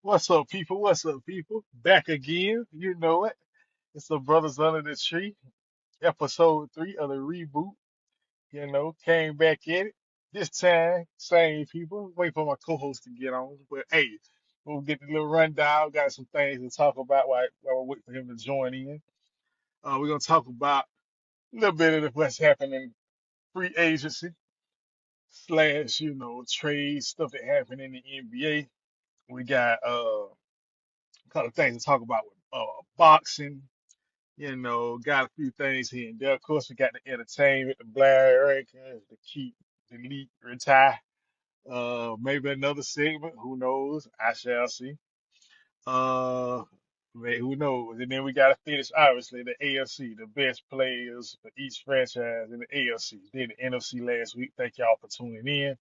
What's up, people? What's up, people? Back again. You know it. It's the Brothers Under the Tree, episode 3 of the reboot. Came back in it. This time, same people. Wait for my co-host to get on. But hey, we'll get the little rundown. Got some things to talk about while we wait for him to join in. We're going to talk about a little bit of what's happening free agency slash, trade stuff that happened in the NBA. We got a couple of things to talk about with boxing. Got a few things here and there. Of course, we got the entertainment, the Blair Rankins, the keep, delete, retire. Maybe another segment. Who knows? I shall see. Uh, who knows? And then we got to finish, obviously, the AFC, the best players for each franchise in the AFC. Did the NFC last week. Thank y'all for tuning in.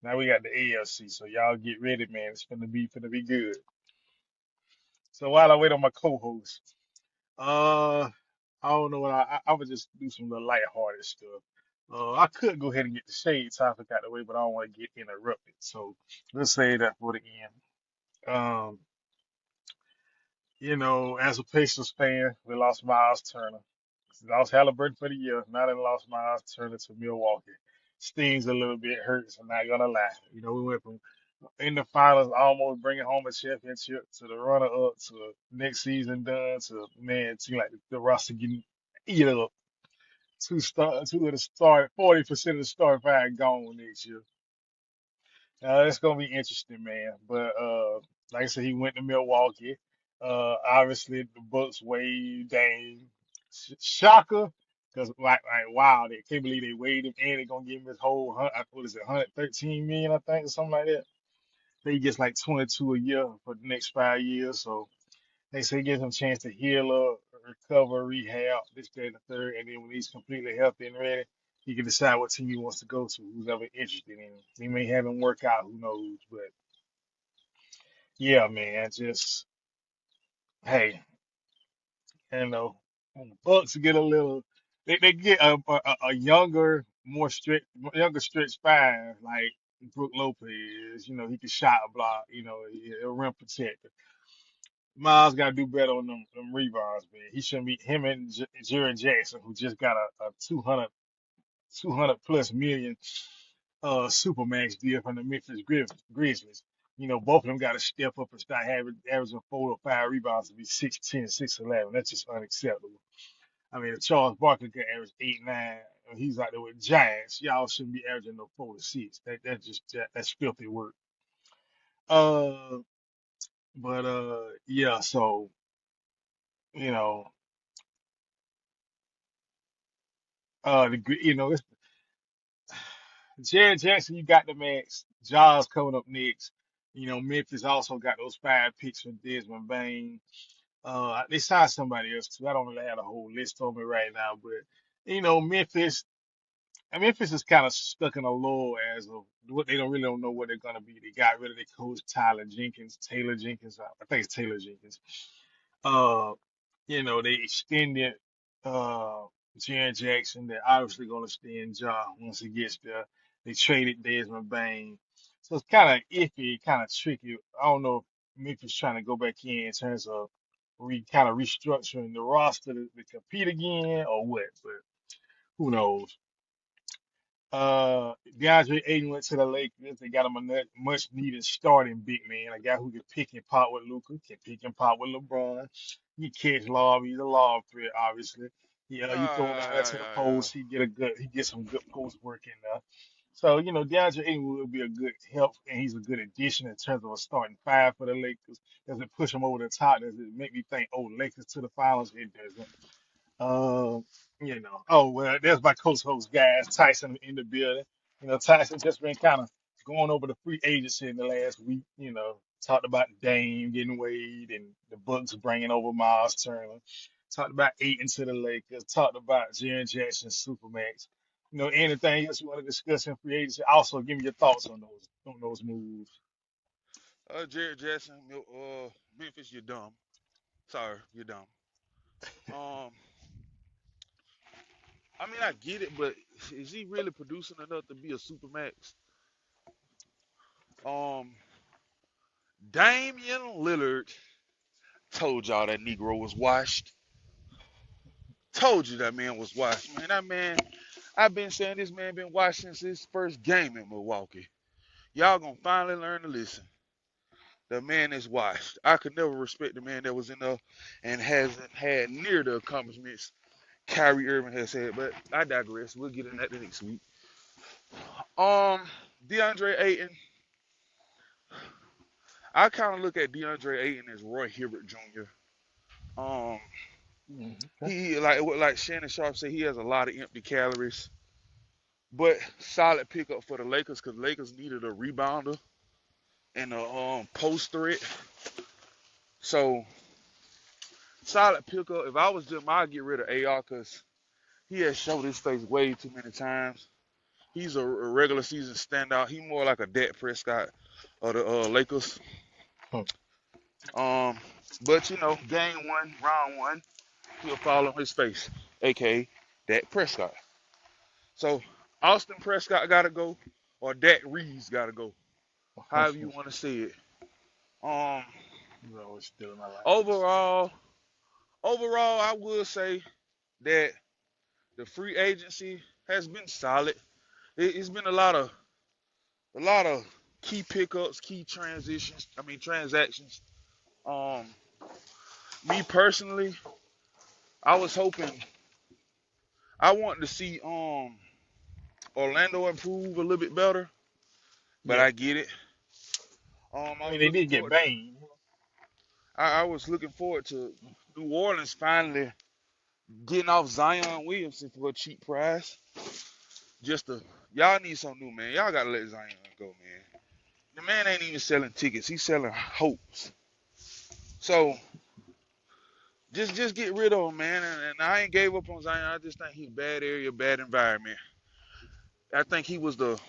Now we got the AFC, so y'all get ready, man. It's finna be good. So while I wait on my co-host, Uh, I don't know what I would just do some little lighthearted stuff. I could go ahead and get the shade topic out of the way, but I don't want to get interrupted. So let's say that for the end. As a Pacers fan, we lost Miles Turner. Lost Halliburton for the year. Now they lost Miles Turner to Milwaukee. Stings a little bit, hurts. I'm not gonna lie. We went from in the finals, almost bringing home a championship to the runner up to next season done to man, it seemed like the roster getting eat up. Two of the start 40% of the start five gone next year. It's gonna be interesting, man. But like I said, he went to Milwaukee. Obviously the Bucks waived Dame. Shocker, because like wow, they can't believe they waived him and they're gonna give him his whole what is it, 113 million, I think, or something like that. He gets like 22 a year for the next 5 years. So they say it gives him a chance to heal up, recover, rehab, this, that, and the third. And then when he's completely healthy and ready, he can decide what team he wants to go to, who's ever interested in him. He may have him work out, who knows. But yeah, man, just, hey, you know, when the Bucks get a little, they get a younger, younger stretch five, like Brook Lopez. He can shot block, a rim protector. Miles got to do better on them rebounds, man. He shouldn't be him and Jared Jackson, who just got a 200 plus million supermax deal from the Memphis Grizzlies. Both of them got to step up and start averaging 4 or 5 rebounds to be 6'10", 6'11". That's just unacceptable. I mean, if Charles Barkley could average 8, 9, and he's out there with Giants, y'all shouldn't be averaging no 4 to 6. That's filthy work. Uh, but yeah. So you know, it's Jared Jackson, you got the max. Jaws coming up next. Memphis also got those 5 picks from Desmond Bain. They signed somebody else too. I don't really have a whole list on me right now, but Memphis. And Memphis is kind of stuck in a lull as of what they don't know what they're gonna be. They got rid of their coach Taylor Jenkins. I think it's Taylor Jenkins. Uh, they extended uh Jaren Jackson. They're obviously gonna stay in Ja once he gets there. They traded Desmond Bain. So it's kind of iffy, kind of tricky. I don't know if Memphis trying to go back in terms of kind of restructuring the roster to compete again or what, but who knows? DeAndre Ayton went to the Lakers. They got him a much needed starting big man, a guy who can pick and pop with Luka, can pick and pop with LeBron. He catch lob. He's a lob threat, obviously. Yeah, you throw him out there Yeah, to the yeah, yeah. post, he get some good post work in there. So DeAndre Ayton will be a good help, and he's a good addition in terms of a starting five for the Lakers. Does it push them over the top? Does it make me think, oh, Lakers to the finals? It doesn't. Uh, oh well, there's my co-host guys, Tyson in the building. Tyson just been kind of going over the free agency in the last week. Talked about Dame getting waived and the Bucks bringing over Miles Turner. Talked about Aiton to the Lakers. Talked about Jaren Jackson Supermax. Anything else you want to discuss in free agency? Also, give me your thoughts on those moves. Jared Jackson, Memphis, you're dumb. Sorry, you're dumb. Um, I mean, I get it, but is he really producing enough to be a supermax? Um, Damian Lillard told y'all that Negro was washed. Told you that man was washed, man. That man, I've been saying this man been washed since his first game in Milwaukee. Y'all gonna finally learn to listen. The man is washed. I could never respect the man that was in there and hasn't had near the accomplishments Kyrie Irving has had. But I digress. We'll get into that the next week. Um, DeAndre Ayton. I kind of look at DeAndre Ayton as Roy Hibbert Jr. Um, Okay. he like Shannon Sharp said, he has a lot of empty calories, but solid pickup for the Lakers because Lakers needed a rebounder and a post threat. So solid pickup. If I was them, I'd get rid of AR because he has showed his face way too many times. He's a regular season standout. He more like a Dak Prescott of the Lakers. Hmm. Um, but game one, round one, he'll fall on his face, aka Dak Prescott. So Austin Prescott gotta go, or Dak Reeves gotta go, however you want to say it. Um, He's always still in my likeness. overall, overall, I would say that the free agency has been solid. It's been a lot of key pickups, key transitions. I mean transactions. Um, me personally, I was hoping I wanted to see Orlando improve a little bit better, but Yeah. I get it. I I mean, was they looking did get forward to Bane. I was looking forward to New Orleans finally getting off Zion Williamson for a cheap price. Just to y'all need some new man. Y'all gotta let Zion go, man. The man ain't even selling tickets. He's selling hopes. So just get rid of him, man. And I ain't gave up on Zion. I just think he's bad area, bad environment. I think he was the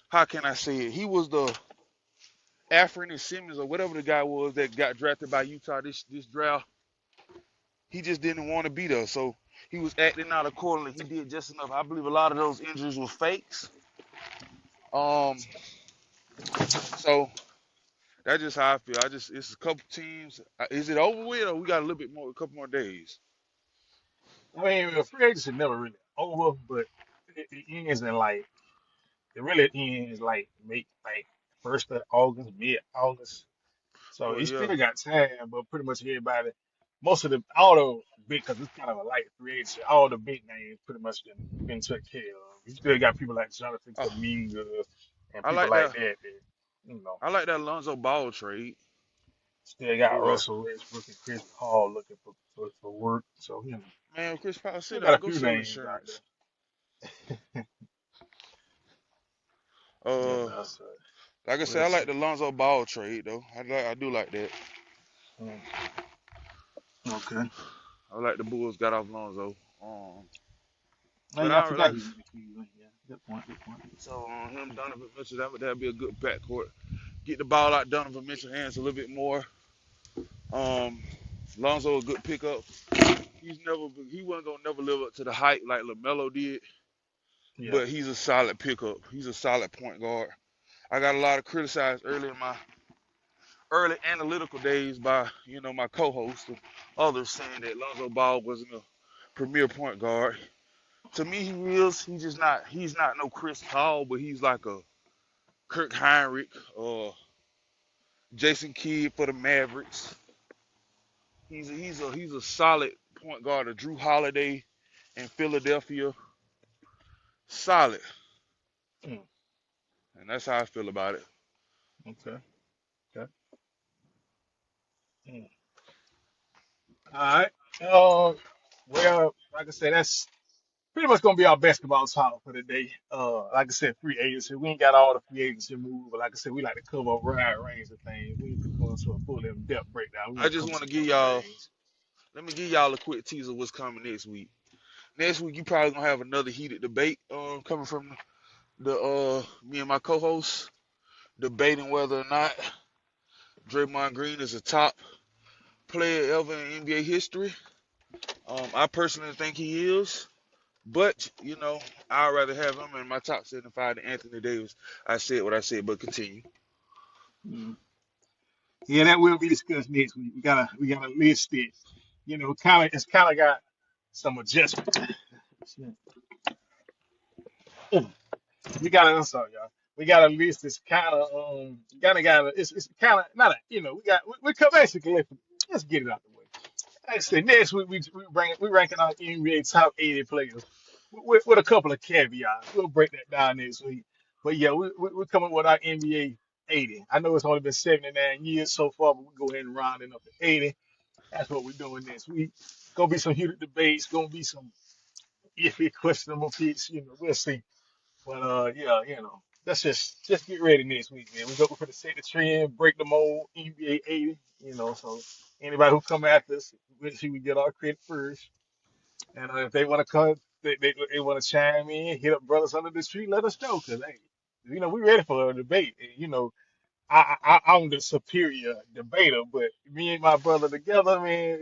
how can I say it? He was the Anthony Simmons or whatever the guy was that got drafted by Utah this draft. He just didn't want to be there, so he was acting out accordingly. He did just enough. I believe a lot of those injuries were fakes. Um, so that's just how I feel. It's a couple teams. Is it over with, or we got a little bit more, a couple more days? I mean, the free agency never really over, but it ends in like it really ends like like first of August, mid August. So Well, you yeah. still got time, but pretty much everybody, most of the all the big, because it's kind of a light free agency. All the big names pretty much been took care of. You still got people like Jonathan Oh, Kaminga and I people like like that. that. That you know, I like that Lonzo Ball trade. still got Uh, Russell Westbrook and Chris Paul looking for work. So man, Chris Paul, still sit got a down, go few sell names out insurance. there. Yeah, Uh, no, so like I said, we'll I like see. the Lonzo Ball trade though. I do like that. Mm, okay. I like the Bulls got off Lonzo. Oh But yeah, I I forgot like he was in Cleveland. Yeah, good point. Good point. so him Donovan Mitchell that'd be a good backcourt. Get the ball out Donovan Mitchell hands a little bit more. Um, Lonzo a good pickup. He wasn't gonna never live up to the hype like LaMelo did, Yeah. but he's a solid pickup. He's a solid point guard. I got a lot of criticized early in my early analytical days by my co-host and others saying that Lonzo Ball wasn't a premier point guard. To me, he is. He's just not. He's not no Chris Paul, but he's like a Kirk Heinrich or Jason Kidd for the Mavericks. He's a solid point guard. A Drew Holiday in Philadelphia, solid, Mm, and that's how I feel about it. okay. Okay. Mm. All right. Well, like I said, that's pretty much gonna be our basketball talk for the day. Like I said, free agency. We ain't got all the free agency moves, but like I said, we like to cover a wide range of things. We ain't finna go into a full in-depth breakdown. We I want to just cover want to some give other y'all. things. Let me give y'all a quick teaser of what's coming next week. Next week, you probably gonna have another heated debate coming from the me and my co-hosts debating whether or not Draymond Green is a top player ever in NBA history. I personally think he is, but I'd rather have him in my top 75 than Anthony Davis. I said what I said, but continue. Mm. Yeah, that will be discussed next week. We gotta list it. It's kind of got some adjustment. We gotta. I'm sorry, y'all. We got a list that's kind of kind of got. It's kind of not a. We come basically. Let's get it out the way. Like I said, next week we ranking our NBA top 80 players with a couple of caveats. We'll break that down next week. But yeah, we're coming with our NBA 80. I know it's only been 79 years so far, but we go ahead and round it up to 80. That's what we're doing next week. Gonna be some heated debates. Gonna be some iffy, questionable picks. We'll see. But yeah, let's just get ready next week, man. We're gonna set the trend, break the mold, NBA 80. So anybody who come after us, we'll see we get our credit first. And if they want to come, they want to chime in, hit up brothers under the tree, let us know, cause hey, we ready for a debate. I'm the superior debater, but me and my brother together, man,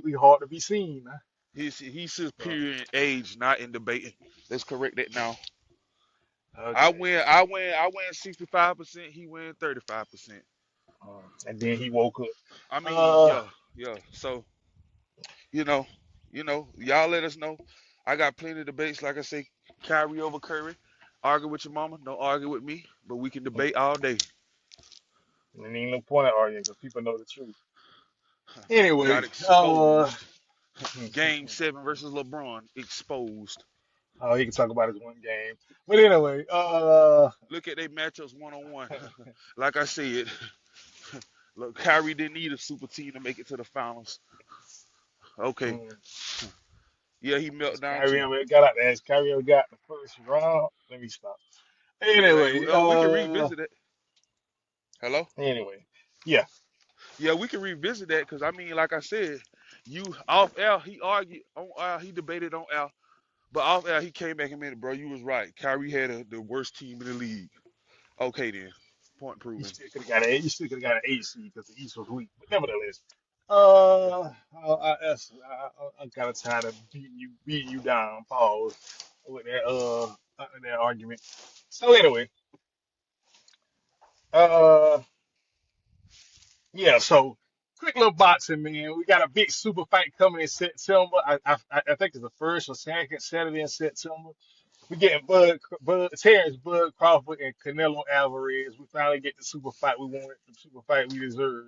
we hard to be seen. Huh? He's So, superior in age, not in debating. Let's correct that now. I okay. win. I win. I win 65%. He win 35%. And then he woke up. I mean, Uh, yeah, yeah. So you know, y'all let us know. I got plenty of debates. Like I say, Kyrie over Curry. Argue with your mama. Don't argue with me. But we can debate all day. and ain't no point in arguing because people know the truth. Got Anyway, exposed. Game 7 versus LeBron. Exposed. oh, he can talk about his one game. But anyway, Look at their matchups 1-on-1. Like I said, look, Kyrie didn't need a super team to make it to the finals. Okay. mm, Yeah, he melted has down Kyrie too. ever got out there? Has Kyrie ever got the first round? Let me stop. Hey, Anyway, we can revisit it. Hello? anyway, yeah, Yeah, we can revisit that because I mean, like I said, you off air, he argued on air, he debated on air, but off air, he came back and made it, bro. You was right. Kyrie had the worst team in the league. Okay, then. Point proven. you still could have got an eight seed because the East was weak. But nevertheless, I'm kind of tired of beating you down. Pause with that argument. So anyway, uh, yeah. So quick little boxing, man. We got a big super fight coming in September. I think it's the first or second Saturday in September. We getting Terrence Bud Crawford and Canelo Alvarez. We finally get the super fight we wanted, the super fight we deserve.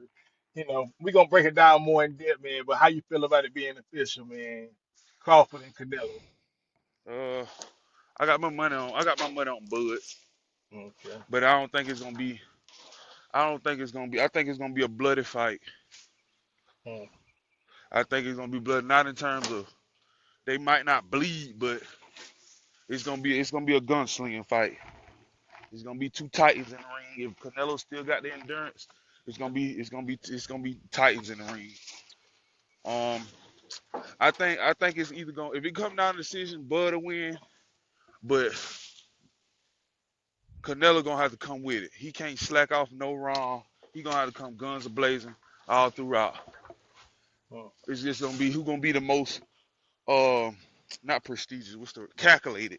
We're gonna break it down more in depth, man. But how you feel about it being official, man? Crawford and Canelo. Uh, I got my money on Bud, Okay. but I don't think it's gonna be. I don't think it's gonna be. I think it's gonna be a bloody fight. Hmm. I think it's gonna be bloody, not in terms of they might not bleed, but it's gonna be a gunslinging fight. It's gonna be two titans in the ring. If Canelo still got the endurance, it's gonna be titans in the ring. Um, I think it's either going if it come down to decision, Bud will win, but Canelo gonna have to come with it. He can't slack off no wrong. He gonna have to come guns a blazing all throughout. Hmm. It's just gonna be who gonna be the most um not prestigious. What's the calculated?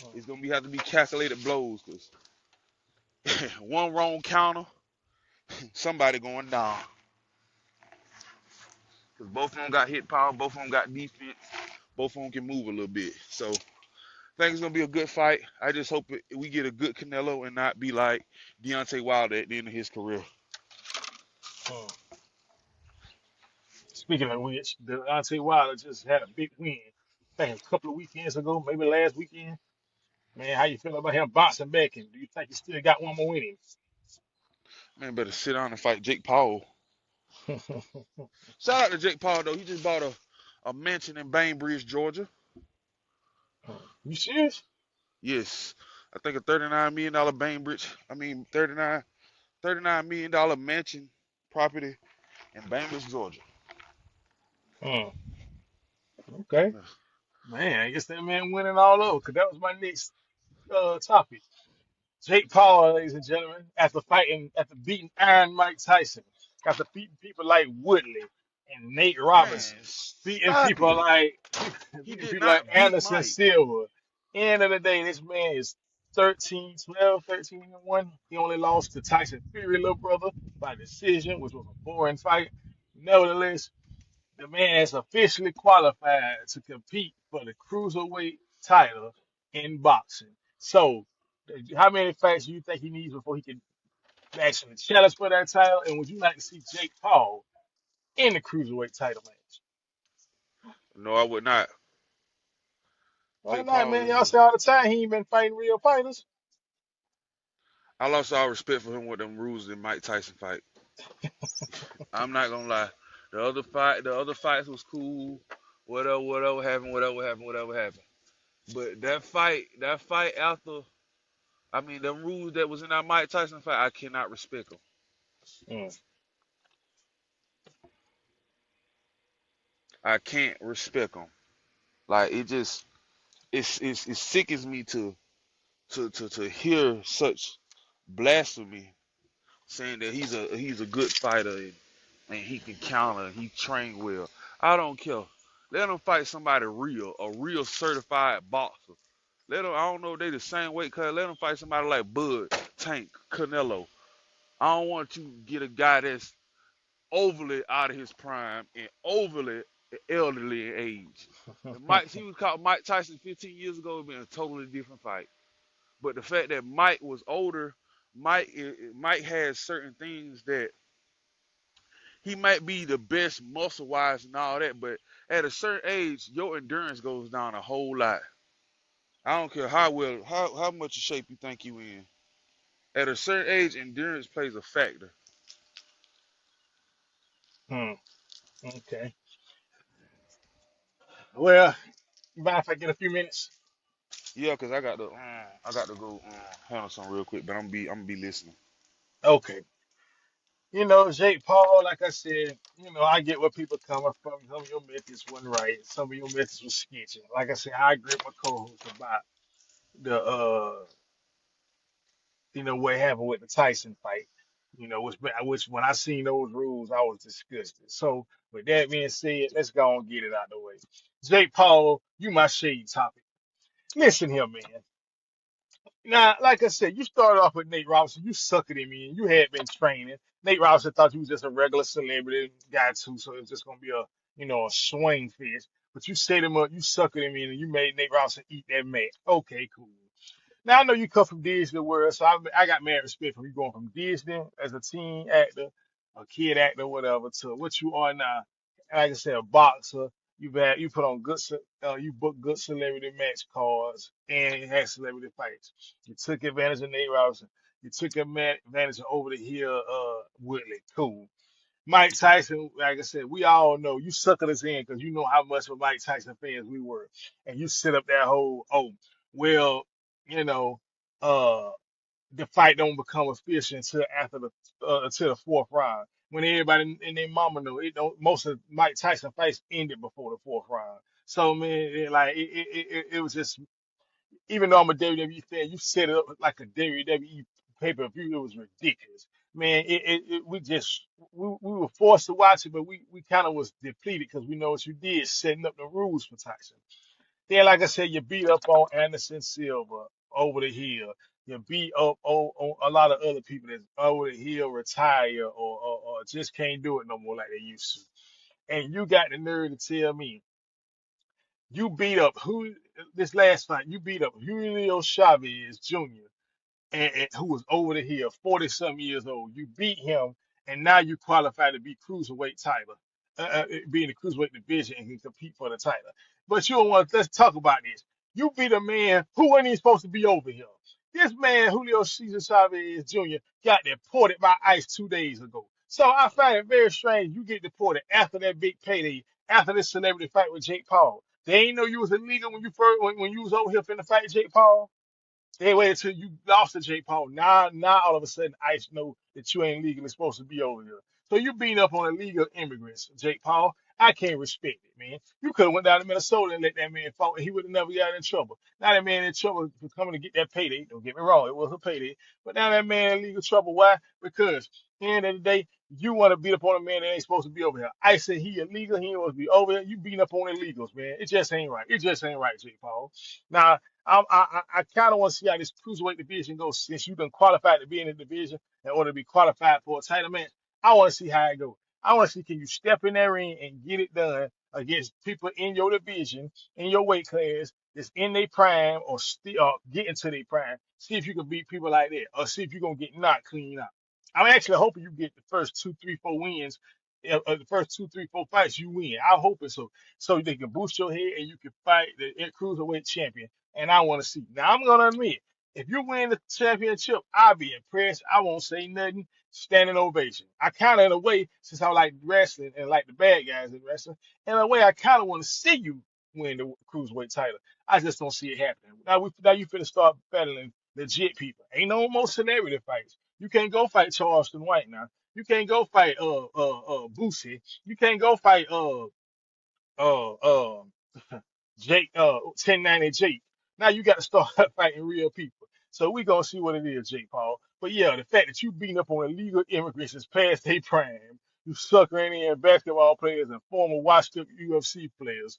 Hmm. It's gonna have to be calculated blows because one wrong counter, somebody going down. Because both of them got hit power, both of them got defense, both of them can move a little bit. So I think it's gonna be a good fight. I just hope we get a good Canelo and not be like Deontay Wilder at the end of his career. Hmm. Speaking of which, Deontay Wilder just had a big win. I think a couple of weekends ago, maybe last weekend. Man, how you feel about him bouncing back? And do you think he still got one more in Man, better sit down and fight Jake Paul. him? Shout out to Jake Paul though. He just bought a mansion in Bainbridge, Georgia. You serious? Yes, I think a $39 million Bainbridge. I mean $39 million mansion property in Bainbridge, Georgia. Hmm. Okay. Man, I guess that man winning all over because that was my next topic. Jake Paul, ladies and gentlemen, after beating Iron Mike Tyson, after beating people like Woodley and Nate Man, Robinson, beating stop people it. like He beating did people like not beat Anderson Mike. Silva. End of the day, this man is. and 1. He only lost to Tyson Fury, little brother, by decision, which was a boring fight. Nevertheless, the man is officially qualified to compete for the cruiserweight title in boxing. So, how many fights do you think he needs before he can actually challenge for that title? And would you like to see Jake Paul in the cruiserweight title match? No, I would not. Why Jake not, Paul man? is Y'all a. say all the time he ain't been fighting real fighters. I lost all respect for him with them rules in Mike Tyson fight. I'm not gonna lie. The other fights was cool. Whatever happened, whatever happened. But that fight after, I mean, them rules that was in that Mike Tyson fight, I cannot respect them. Mm, I can't respect them. Like it just, it sickens me to hear such blasphemy saying that he's a good fighter and he can counter, he train well. I don't care. Let him fight somebody real, a real certified boxer. Let him. I don't know if they the same weight cut. Let him fight somebody like Bud, Tank, Canelo. I don't want you to get a guy that's overly out of his prime and overly elderly in age. If Mike, he was called Mike Tyson 15 years ago, it'd been a totally different fight. But the fact that Mike was older, Mike has certain things that he might be the best muscle wise and all that, but at a certain age, your endurance goes down a whole lot. I don't care how much shape you think you in. At a certain age, endurance plays a factor. mm, okay. Well, you mind if I get a few minutes? Yeah, cause I got to go handle something real quick, but I'm gonna be listening. Okay. Jake Paul, like I said, I get where people coming from. Some of your methods wasn't right. Some of your methods was sketchy. Like I said, I agree with my co-host about the what happened with the Tyson fight. Which when I seen those rules, I was disgusted. So with that being said, let's go and get it out of the way. Jake Paul, you my shade topic. Listen here, man. Now, like I said, you started off with Nate Robinson. You suckered him in. You had been training. Nate Robinson thought you was just a regular celebrity guy too, so it was just gonna be a swing fish. But you set him up, you suckered him in, and you made Nate Robinson eat that match. Okay, cool. Now I know you come from Disney World, so I got mad respect for you going from Disney as a teen actor, a kid actor, whatever, to what you are now. Like I said, a boxer. You put on you book good celebrity match cards and you had celebrity fights. You took advantage of Nate Robinson. You took advantage of over the hill Woodley. Cool. Mike Tyson, like I said, we all know you suckered us in because you know how much of Mike Tyson fans we were, and you set up that whole well, you know, uh, the fight don't become official until after until the fourth round. When everybody and their mama know it don't. Most of Mike Tyson fights ended before the fourth round. So man, it was just even though I'm a WWE fan, you set it up like a WWE pay per view. It was ridiculous, man. We were forced to watch it, but we kind of was depleted because we know what you did setting up the rules for Tyson. Then, like I said, you beat up on Anderson Silva over the hill. You beat up on a lot of other people that's over the hill, retire or just can't do it no more like they used to. And you got the nerve to tell me you beat up who this last fight? You beat up Julio Chavez Jr. And who was over the hill, 40 some years old. You beat him, and now you qualify to be cruiserweight title, be in the cruiserweight division and can compete for the title. But you don't want. Let's talk about this. You beat a man who wasn't even supposed to be over here. This man, Julio Cesar Chavez Jr., got deported by ICE 2 days ago. So I find it very strange you get deported after that big payday, after this celebrity fight with Jake Paul. They ain't know you was illegal when you first when you was over here finna fight Jake Paul. They waited till you lost to Jake Paul. Now all of a sudden, ICE know that you ain't legally supposed to be over here. So you beating up on illegal immigrants, Jake Paul. I can't respect it, man. You could have went down to Minnesota and let that man fight, and he would have never got in trouble. Now that man in trouble for coming to get that payday. Don't get me wrong, it was a payday. But now that man in legal trouble. Why? Because at the end of the day, you want to beat up on a man that ain't supposed to be over here. I said he illegal. He ain't supposed to be over here. You beating up on illegals, man. It just ain't right. It just ain't right, Jake Paul. Now I kind of want to see how this cruiserweight division goes since you've been qualified to be in the division in order to be qualified for a title match. I want to see how it goes. I want to see can you step in that ring and get it done against people in your division, in your weight class, that's in their prime or still getting to their prime. See if you can beat people like that, or see if you're gonna get knocked clean out. I'm actually hoping you get the first two, three, four wins. The first two, three, four fights you win. I'm hoping so, so they can boost your head and you can fight the cruiserweight champion. And I want to see. Now I'm gonna admit, if you win the championship, I'll be impressed. I won't say nothing. Standing ovation. I kind of, in a way, since I like wrestling and like the bad guys in wrestling, in a way, I kind of want to see you win the cruiserweight title. I just don't see it happening. Now you finna start battling legit people. Ain't no more celebrity fights. You can't go fight Charleston White now. You can't go fight Boosie. You can't go fight uh uh Jake 1090 Jake. Now you got to start fighting real people. So we gonna see what it is, Jake Paul. But yeah, the fact that you beating up on illegal immigrants is past their prime. You suckering in basketball players and former washed up UFC players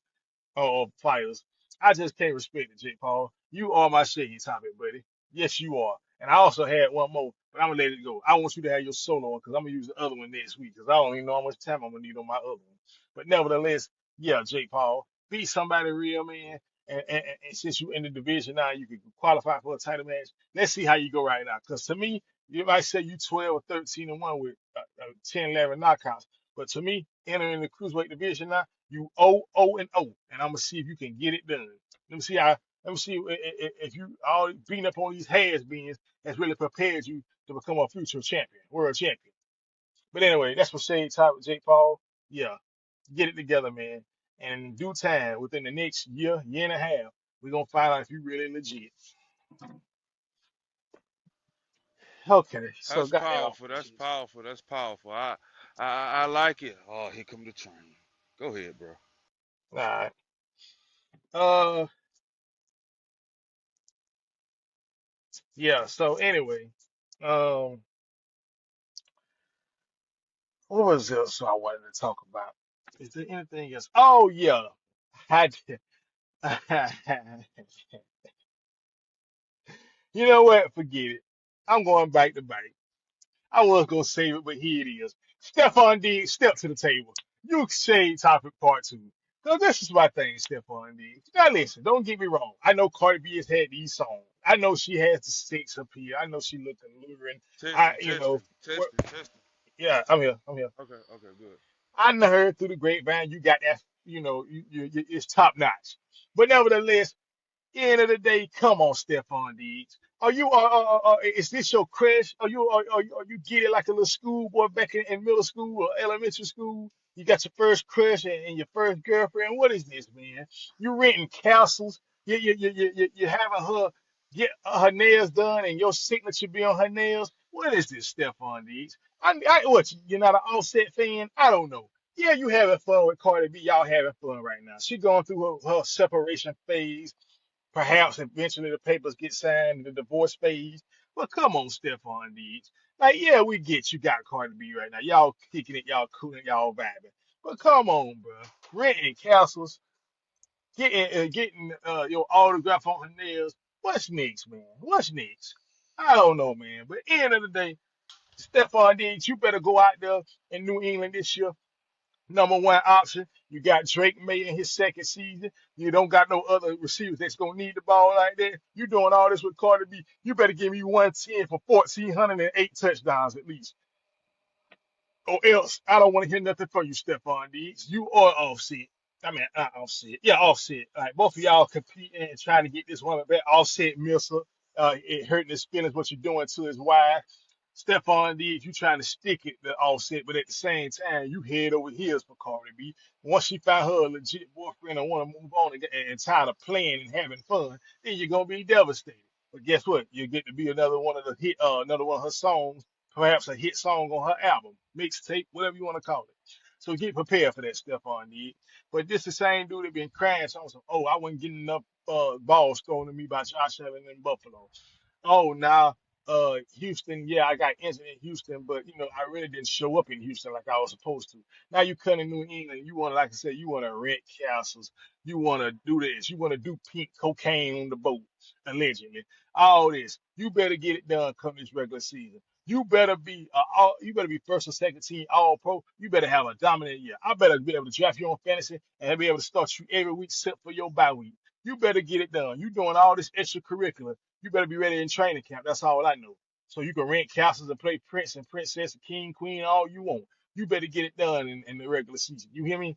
fighters. I just can't respect it, Jake Paul. You are my shady topic, buddy. Yes, you are. And I also had one more, but I'm gonna let it go. I want you to have your solo one because I'm gonna use the other one next week because I don't even know how much time I'm gonna need on my other one. But nevertheless, yeah, Jake Paul, beat somebody real, man. And since you in the division now, you can qualify for a title match. Let's see how you go right now. Because to me, you might say you 12 or 13 and 1 with 10, 11 knockouts. But to me, entering the cruiserweight division now, you 0 and 0, and I'm gonna see if you can get it done. Let me see how. Let me see if you all beating up on these has-beens has really prepared you to become a future champion, world champion. But anyway, that's what Shade Top with Jake Paul. Yeah, get it together, man. And in due time, within the next year, year and a half, we're gonna find out if you really legit. Okay, so That's goddamn. powerful. That's powerful. That's powerful. I like it. Oh, here come the train. Go ahead, bro. All right. Uh, yeah. So anyway, um, what was else I wanted to talk about? Is there anything else? Oh yeah, I did. You know what? Forget it. I'm going back to back. I was gonna save it, but here it is. Stephon Diggs, step to the table. You shade topic part two. Cause this is my thing, Stephon Diggs. Now listen, don't get me wrong. I know Cardi B has had these songs. I know she has the sex appeal. I know she looking alluring. Testing, You know, testing, what? testing, testing. Yeah, I'm here. I'm here. Okay, okay, good. I done heard through the grapevine you got that. You know, it's top notch. But nevertheless, end of the day, come on, Stephon Diggs. Are you is this your crush? Are you get it like a little schoolboy back in middle school or elementary school? You got your first crush and your first girlfriend. What is this, man? You renting castles. You having her get her nails done and your signature be on her nails. What is this, Stephon Diggs? What, you're not an Offset fan? I don't know. Yeah, you having fun with Cardi B. Y'all having fun right now. She going through her separation phase. Perhaps eventually the papers get signed in the divorce phase. But come on, Stephon Diggs. Like, yeah, we get you got Cardi B right now. Y'all kicking it, y'all cooling, y'all vibing. But come on, bro. Renting castles, getting your autograph on her nails. What's next, man? What's next? I don't know, man. But end of the day, Stephon Diggs, you better go out there in New England this year, number one option. You got Drake May in his second season. You don't got no other receivers that's gonna need the ball like that. You doing all this with Carter B. You better give me 110 for 1,408 touchdowns at least. Or else I don't want to hear nothing from you, Stephon Diggs. You are Offset. I mean, not Offset. Yeah, Offset. Like both of y'all competing and trying to get this woman back. Offset Missile. It hurting his feelings what you're doing to his wife. Stephon Diggs, you trying to stick it to Offset, but at the same time, you head over heels for Cardi B. Once she find her a legit boyfriend and want to move on and tired of playing and having fun, then you're gonna be devastated. But guess what? You get to be another one of the hit, another one of her songs, perhaps a hit song on her album, mixtape, whatever you want to call it. So get prepared for that stuff on Diggs. But this the same dude that been crying songs of, oh, I wasn't getting enough balls thrown to me by Josh Allen in Buffalo. Oh, now Houston, yeah, I got injured in Houston, but I really didn't show up in Houston like I was supposed to. Now you come to New England, you want to, like I said, you want to rent castles, you want to do this, you want to do pink cocaine on the boat, allegedly. All this, you better get it done come this regular season. You better be first or second team All Pro. You better have a dominant year. I better be able to draft you on fantasy and be able to start you every week except for your bye week. You better get it done. You doing all this extracurricular. You better be ready in training camp. That's all I know. So you can rent castles and play prince and princess and king, queen, all you want. You better get it done in the regular season. You hear me?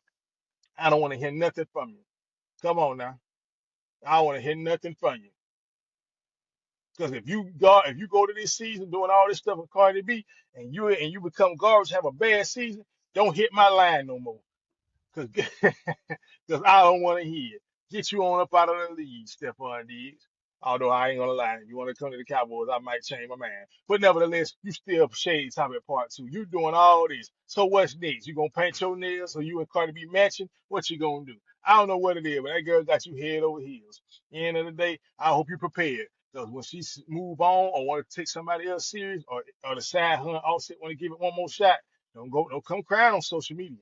I don't want to hear nothing from you. Come on now. I don't want to hear nothing from you. Because if you go to this season doing all this stuff with Cardi B and you become garbage, have a bad season, don't hit my line no more. Cause, cause I don't want to hear it. Get you on up out of the league, Stephon Diggs. Although I ain't gonna lie, if you want to come to the Cowboys, I might change my mind. But nevertheless, you still shade top at part two. You doing all this. So what's next? You gonna paint your nails so you and Cardi be matching? What you gonna do? I don't know what it is, but that girl got you head over heels. End of the day, I hope you prepared. Because when she move on or want to take somebody else serious or decide her and Offset want to give it one more shot, don't come crying on social media.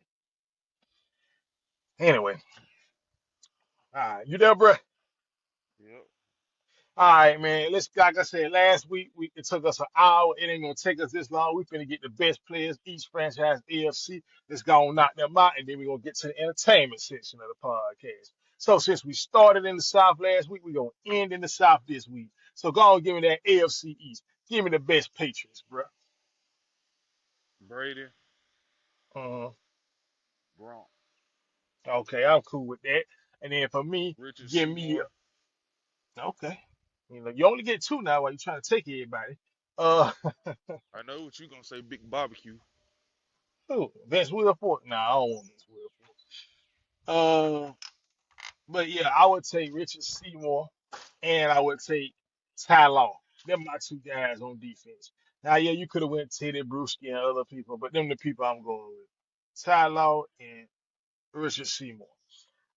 Anyway, all right, you there, bro? Yep. All right, man. Let's, like I said, last week it took us an hour. It ain't gonna take us this long. We finna get the best players each franchise AFC. Let's go and knock them out, and then we're gonna get to the entertainment section of the podcast. So since we started in the South last week, we're gonna end in the South this week. So go on, give me that AFC East. Give me the best Patriots, bro. Brady, Uh-huh. Gronk, Okay, I'm cool with that. And then for me, Richard give me Seymour. okay. You only get two now while you trying to take everybody. Uh, I know what you gonna say, Big Barbecue. who? Vince Wilfork? Nah, I don't want Vince Wilfork. But yeah, I would take Richard Seymour and I would take Ty Law. Them my two guys on defense. Now, yeah, you could have went Teddy Bruschi and other people, but them the people I'm going with. Ty Law and Richard Seymour.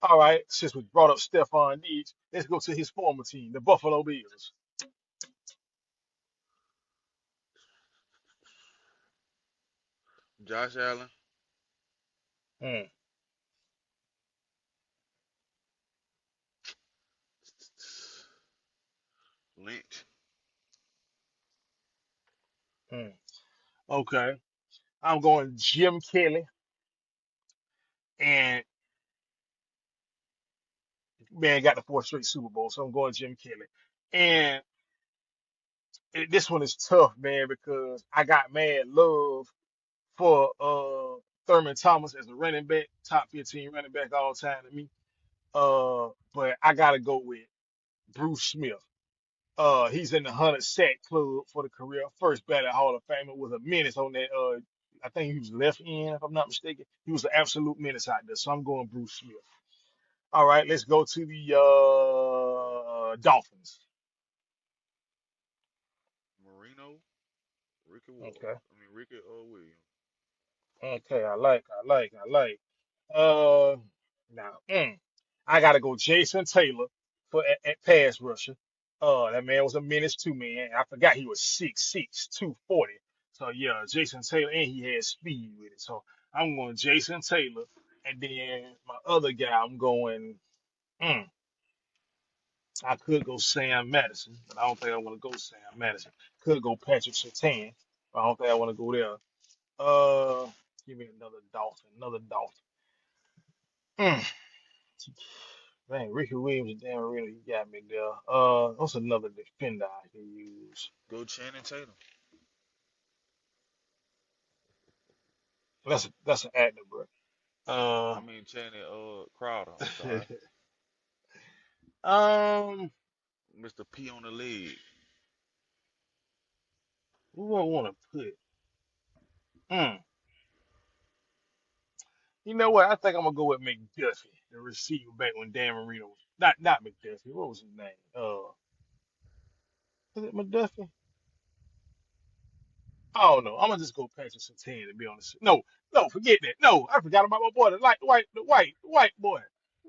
All right, since we brought up Stephon Diggs, let's go to his former team, the Buffalo Bills. Josh Allen, Mm, Lynch, mm. Okay, I'm going Jim Kelly, and man got the fourth straight Super Bowl, so I'm going Jim Kelly. And this one is tough, man, because I got mad love for Thurman Thomas as a running back, top 15 running back all time to me. But I gotta go with Bruce Smith. He's in the 100 sack club for the career. First ballot Hall of Famer, was a menace on that. I think he was left end, if I'm not mistaken. He was an absolute menace out there. So I'm going Bruce Smith. All right, let's go to the Dolphins. Marino, Ricky Ward. Okay. I mean Ricky Williams. Okay, I like. Uh, now, I gotta go Jason Taylor for at pass rusher. That man was a menace too, man. I forgot he was 6'6", 240. So yeah, Jason Taylor, and he had speed with it. So I'm going Jason Taylor, and then my other guy, I'm going. Mm, I could go Sam Madison, but I don't think I want to go Sam Madison. Could go Patrick Surtain, but I don't think I want to go there. Uh, Give me another Dolphin, another Dolphin. Mm. Man, Ricky Williams and Dan Marino, you got me there. What's another defender I can use? Go Channing Tatum. That's an actor, bro. I mean Channing Crowder, I'm sorry. Um, Mr. P on the leg. who I want to put? Mm. You know what? I think I'm gonna go with McDuffie, the receiver back when Dan Marino was not McDuffie. What was his name? Was it McDuffie? Oh no, I'm gonna just go Patrick Surtain to be honest. No, no, forget that. No, I forgot about my boy, the white boy,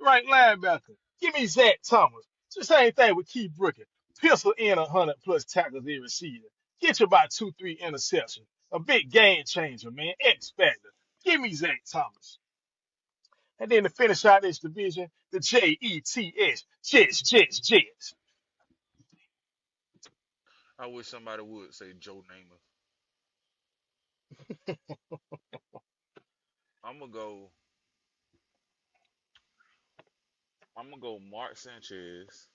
right linebacker. Give me Zach Thomas. It's the same thing with Keith Brooker. Pistol in 100 plus tackles every season. Get you about 2, 3 interceptions. A big game changer, man. X factor. Give me Zach Thomas. And then to finish out this division, the Jets, Jets. I wish somebody would say Joe Namath. I'm gonna go. I'm gonna go Mark Sanchez.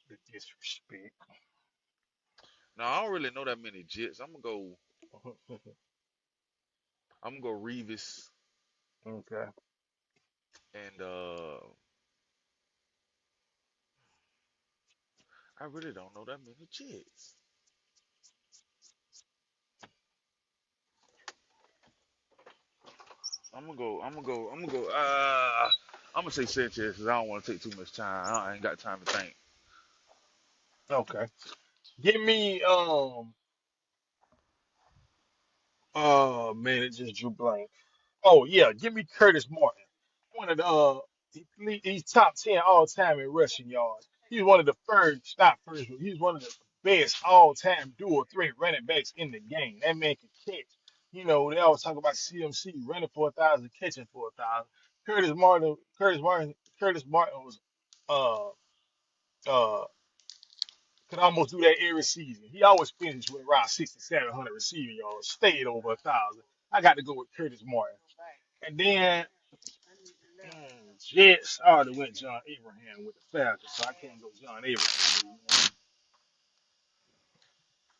The disrespect. Now I don't really know that many Jets. I'm gonna go. I'm gonna go Revis Okay. and I really don't know that many Jets. I'm gonna go. I'm gonna go. I'm gonna go. I'm gonna say Sanchez because I don't want to take too much time. I ain't got time to think. Okay. Give me man, it just drew blank. Oh yeah, give me Curtis Martin. One of the he's top 10 all time in rushing yards. He's one of the first, not first, but he's one of the best all time dual threat running backs in the game. That man can catch. You know, they always talk about CMC running for 1,000, catching for 1,000. Curtis Martin was uh uh could almost do that every season. He always finished with around 6,700 receiving yards, stayed over 1,000. I got to go with Curtis Martin. And then Jets, I already went John Abraham with the Falcons, so I can't go John Abraham.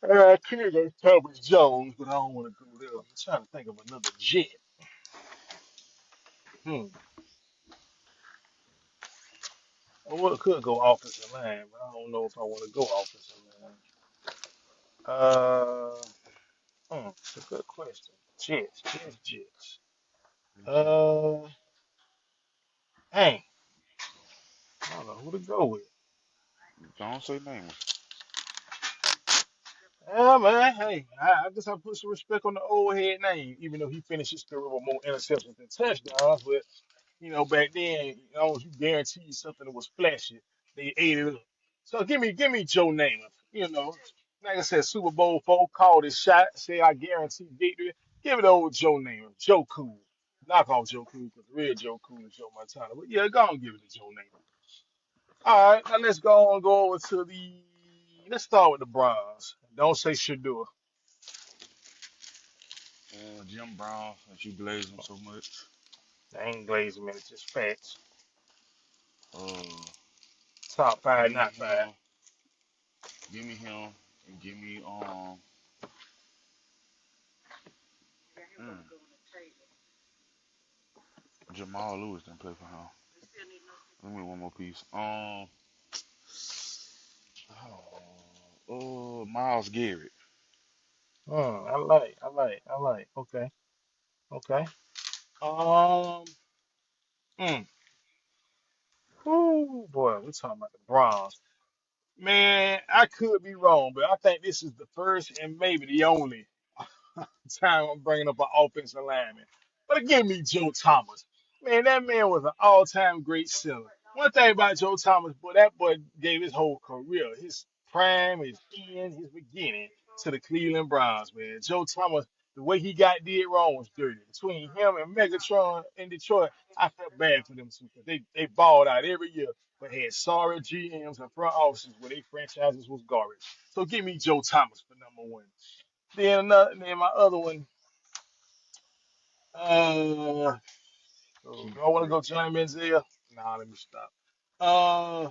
I could go Thomas Jones, but I don't want to go there. I'm trying to think of another Jet. Hmm. Well, it could go offensive line, but I don't know if I want to go offensive line. Uh, it's a good question. Jets. Uh, Dang, I don't know who to go with. Don't say names. Yeah, man. Hey, I guess I put some respect on the old head name, even though he finished his career with more interceptions than touchdowns. But back then, you guaranteed something that was flashy. They ate it up. So give me Joe Namath. Like I said, Super Bowl four called his shot. Say I guarantee victory. Give it to old Joe Namath. Joe Cool. Knock off Joe Cool because the real Joe Cool is Joe Montana. But yeah, go on give it to Joe Namath. All right, now let's go over to the. Let's start with the Browns. Don't say Shador. Jim Brown, since you blaze him so much. I ain't glazing man, it's just facts. Uh, Top five, give me not five. him. Give me him. And give me mm, Jamal Lewis didn't play for him. Give me one more piece. Miles Garrett. I like. Okay, okay. Um, mm. Ooh, boy, we talking about the Browns. Man, I could be wrong, but I think this is the first and maybe the only time I'm bringing up an offensive lineman. But give me Joe Thomas. Man, that man was an all-time great center. One thing about Joe Thomas, boy, that boy gave his whole career, his prime, his end, his beginning to the Cleveland Browns, man. Joe Thomas, the way he got did wrong was dirty. Between him and Megatron in Detroit, I felt bad for them too, because they balled out every year, but had sorry GMs and front offices where their franchises was garbage. So give me Joe Thomas for number one. Then my other one, uh, do I want to go Johnny Manziel? Nah, let me stop. Uh,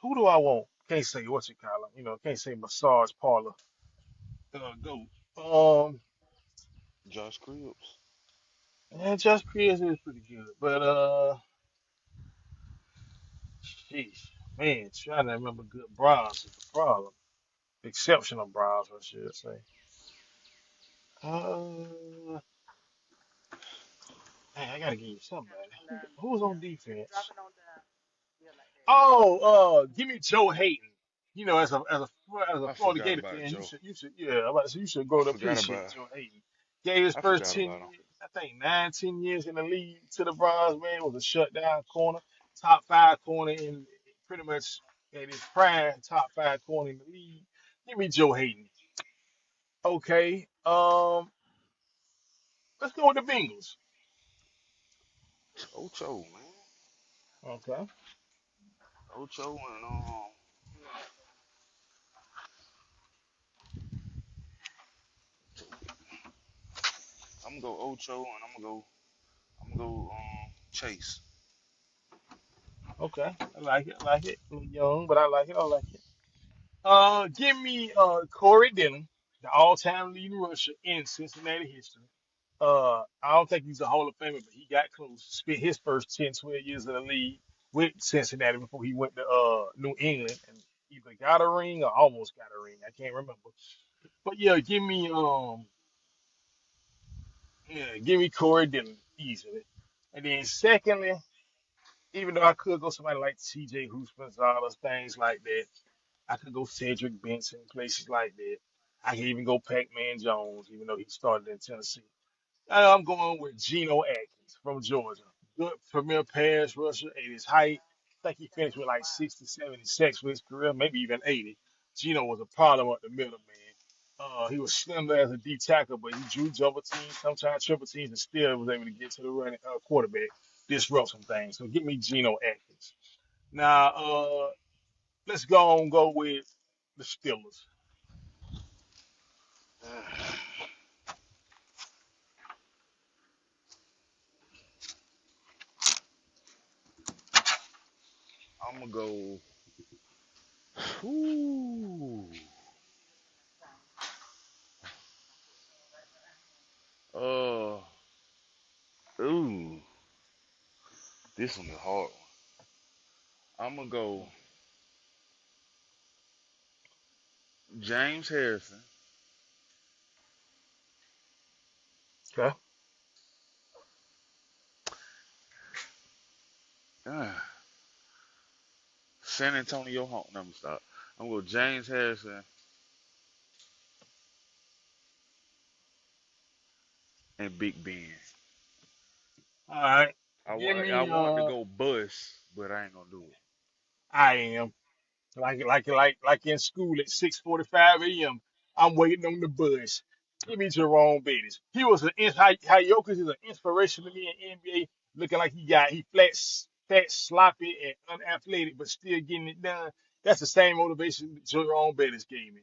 who do I want? Can't say what you call him. Can't say massage parlor. Go. Josh Cribbs. And Josh Pierce is pretty good, but sheesh, man, trying to remember good Browns is the problem. Exceptional Browns, I should say. Uh, man, I gotta give you somebody. Who's on defense? Oh, give me Joe Hayden. As a I Florida forgot Gator about fan, Joe. yeah, I'm about to say you should grow I to forgot appreciate about. Joe Hayden. Gave his I first forgot 10 about him. years, I think 9, 10 years in the league to the Browns, man, was a shutdown corner, top five corner in pretty much. at his prime, top five corner in the league. Give me Joe Hayden. Okay. Let's go with the Bengals. Ocho, man. Okay. Ocho and I'm gonna go Ocho and I'm gonna go Chase. Okay. I like it. I like it. A little young, but I like it. I like it. Give me Corey Dillon, the all-time leading rusher in Cincinnati history. I don't think he's a Hall of Famer, but he got close. Spent his first 10, 12 years in the league with Cincinnati before he went to New England and either got a ring or almost got a ring. I can't remember. But yeah, give me Corey Dillon easily. And then secondly, even though I could go somebody like CJ Houshmandzadeh, things like that, I could go Cedric Benson, places like that. I can even go Pac-Man Jones, even though he started in Tennessee. I'm going with Geno Atkins from Georgia. Good premier pass rusher at his height. I think he finished with like 60, 70 sacks with his career, maybe even 80. Geno was a problem up the middle, man. He was slim as a D tackle, but he drew double teams, sometimes triple teams, and still was able to get to the running quarterback, disrupt some things. So give me Geno Atkins. Now, let's go with the Steelers. I'm gonna go. Ooh. Uh. Ooh. This one is hard. I'm gonna go James Harrison, Okay. uh, San Antonio Hawk. Let me stop. I'm gonna go James Harrison and Big Ben. All right. I Give want I me want to go bus, but I ain't gonna do it. I am. Like in school at 6:45 a.m. I'm waiting on the bus. Give me Jerome Bettis. He was how Jokic is an inspiration to me in NBA. Looking like he fat, sloppy, and unathletic, but still getting it done. That's the same motivation Jerome Bettis gave me.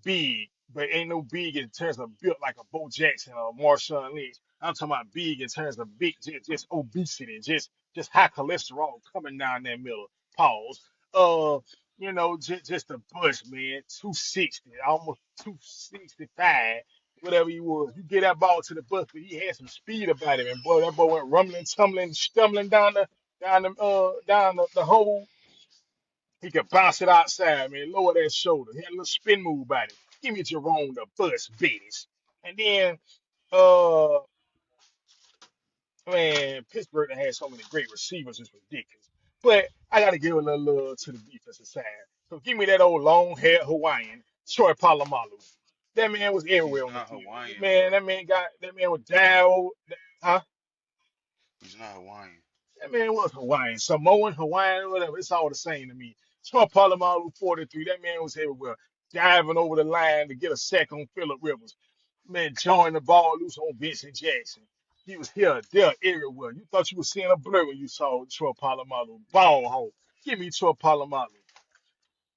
Big, but ain't no big in terms of built like a Bo Jackson or Marshawn Lynch. I'm talking about big in terms of big, just obesity, just high cholesterol coming down that middle. Pause. Uh, just a push, man. 260, almost 265, whatever he was. You get that ball to the bus, but he had some speed about him, and boy, that boy went rumbling, tumbling, stumbling down the hole. He could bounce it outside, man. Lower that shoulder. He had a little spin move about him. Give me Jerome the bus, Bettis. And then, uh, man, Pittsburgh done had so many great receivers, it's ridiculous. But I got to give a little love to the defensive side. So give me that old long haired Hawaiian, Troy Polamalu. That man was He's everywhere on the not field. Hawaiian, Man, bro. that man was down. Huh? He's not Hawaiian. That man was Hawaiian, Samoan, Hawaiian, whatever. It's all the same to me. Troy Polamalu, 43. That man was everywhere, diving over the line to get a sack on Phillip Rivers. Man, joined the ball loose on Vincent Jackson. He was here, there, everywhere. You thought you were seeing a blur when you saw Troy Polamalu. Ball hole. Give me Troy Polamalu.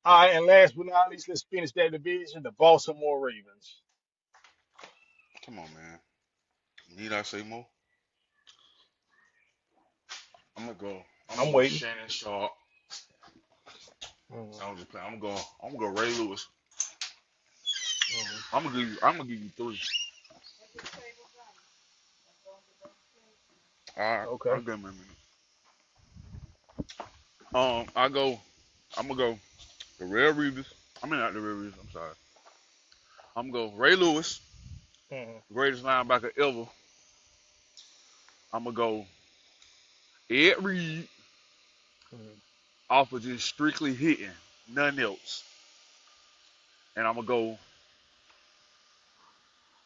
All right, and last but not least, let's finish that division. The Baltimore Ravens. Come on, man. Need I say more? I'm gonna go. I'm gonna I'm go waiting. Shannon Sharp. Mhm, I'm just playing. I'm gonna go Ray Lewis. mhm. I'm gonna give you three. All right, Okay. I'll give him a minute. I go. I'm gonna go the Rare Reeves. I mean not the Rare Reeves. I'm sorry. I'm gonna go Ray Lewis, Mhm, greatest linebacker ever. I'm gonna go Ed Reed mhm. off of just strictly hitting, nothing else. And I'm gonna go.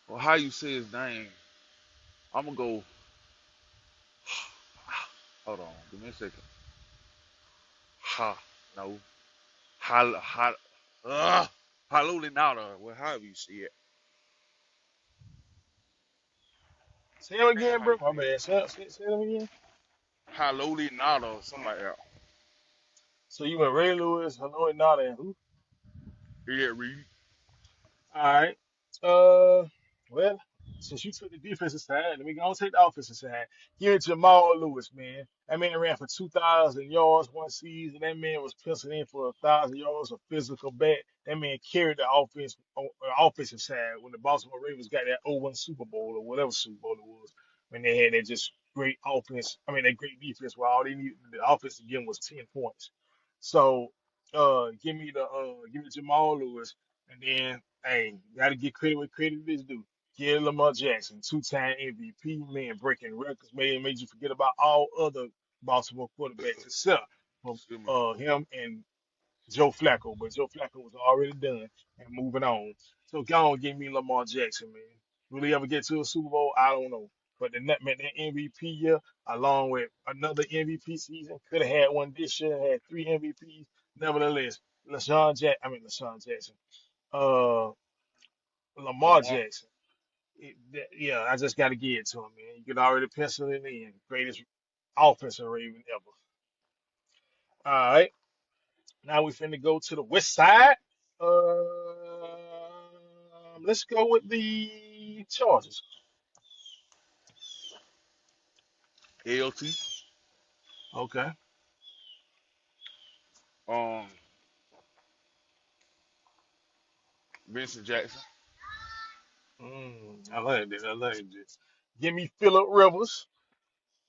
Well, how you say his name? I'm gonna go. Hold on, give me a second. Ha, no. Hal, hal, uh, Halulinata, well, however you see it. Say them Damn, again, how bro. you My pronounce bad. Say them again. it? Halulinata, something like that. So you went Ray Lewis, Hanoi Nada, and who? Yeah, Reed. All right. Uh, well, since you took the defensive side, let me go and take the offensive side. Give it to Jamal Lewis, man. That man ran for 2,000 yards one season. That man was penciled in for 1,000 yards of physical back. That man carried the offense, offensive side when the Baltimore Ravens got that 0-1 Super Bowl or whatever Super Bowl it was when they had that just great offense. I mean, that great defense where all they needed the offense to give them was 10 points. So, give me Jamal Lewis. And then, hey, got to get credit where credit is due. Get Lamar Jackson, two-time MVP, man, breaking records, made you forget about all other Baltimore quarterbacks except for Excuse me. him and Joe Flacco. But Joe Flacco was already done and moving on. So go on, give me Lamar Jackson, man. Will he ever get to a Super Bowl? I don't know. But that MVP year, along with another MVP season, could have had one this year, had three MVPs. Nevertheless, LaShawn Jackson, uh, Lamar Lamar. Jackson. Yeah, I just got to give it to him, man. You can already pencil it in. Greatest offensive Raven ever. All right, now we finna go to the west side. Let's go with the Chargers. ALT. Okay. Um, Vincent Jackson. I like this. I like this. Give me Phillip Rivers.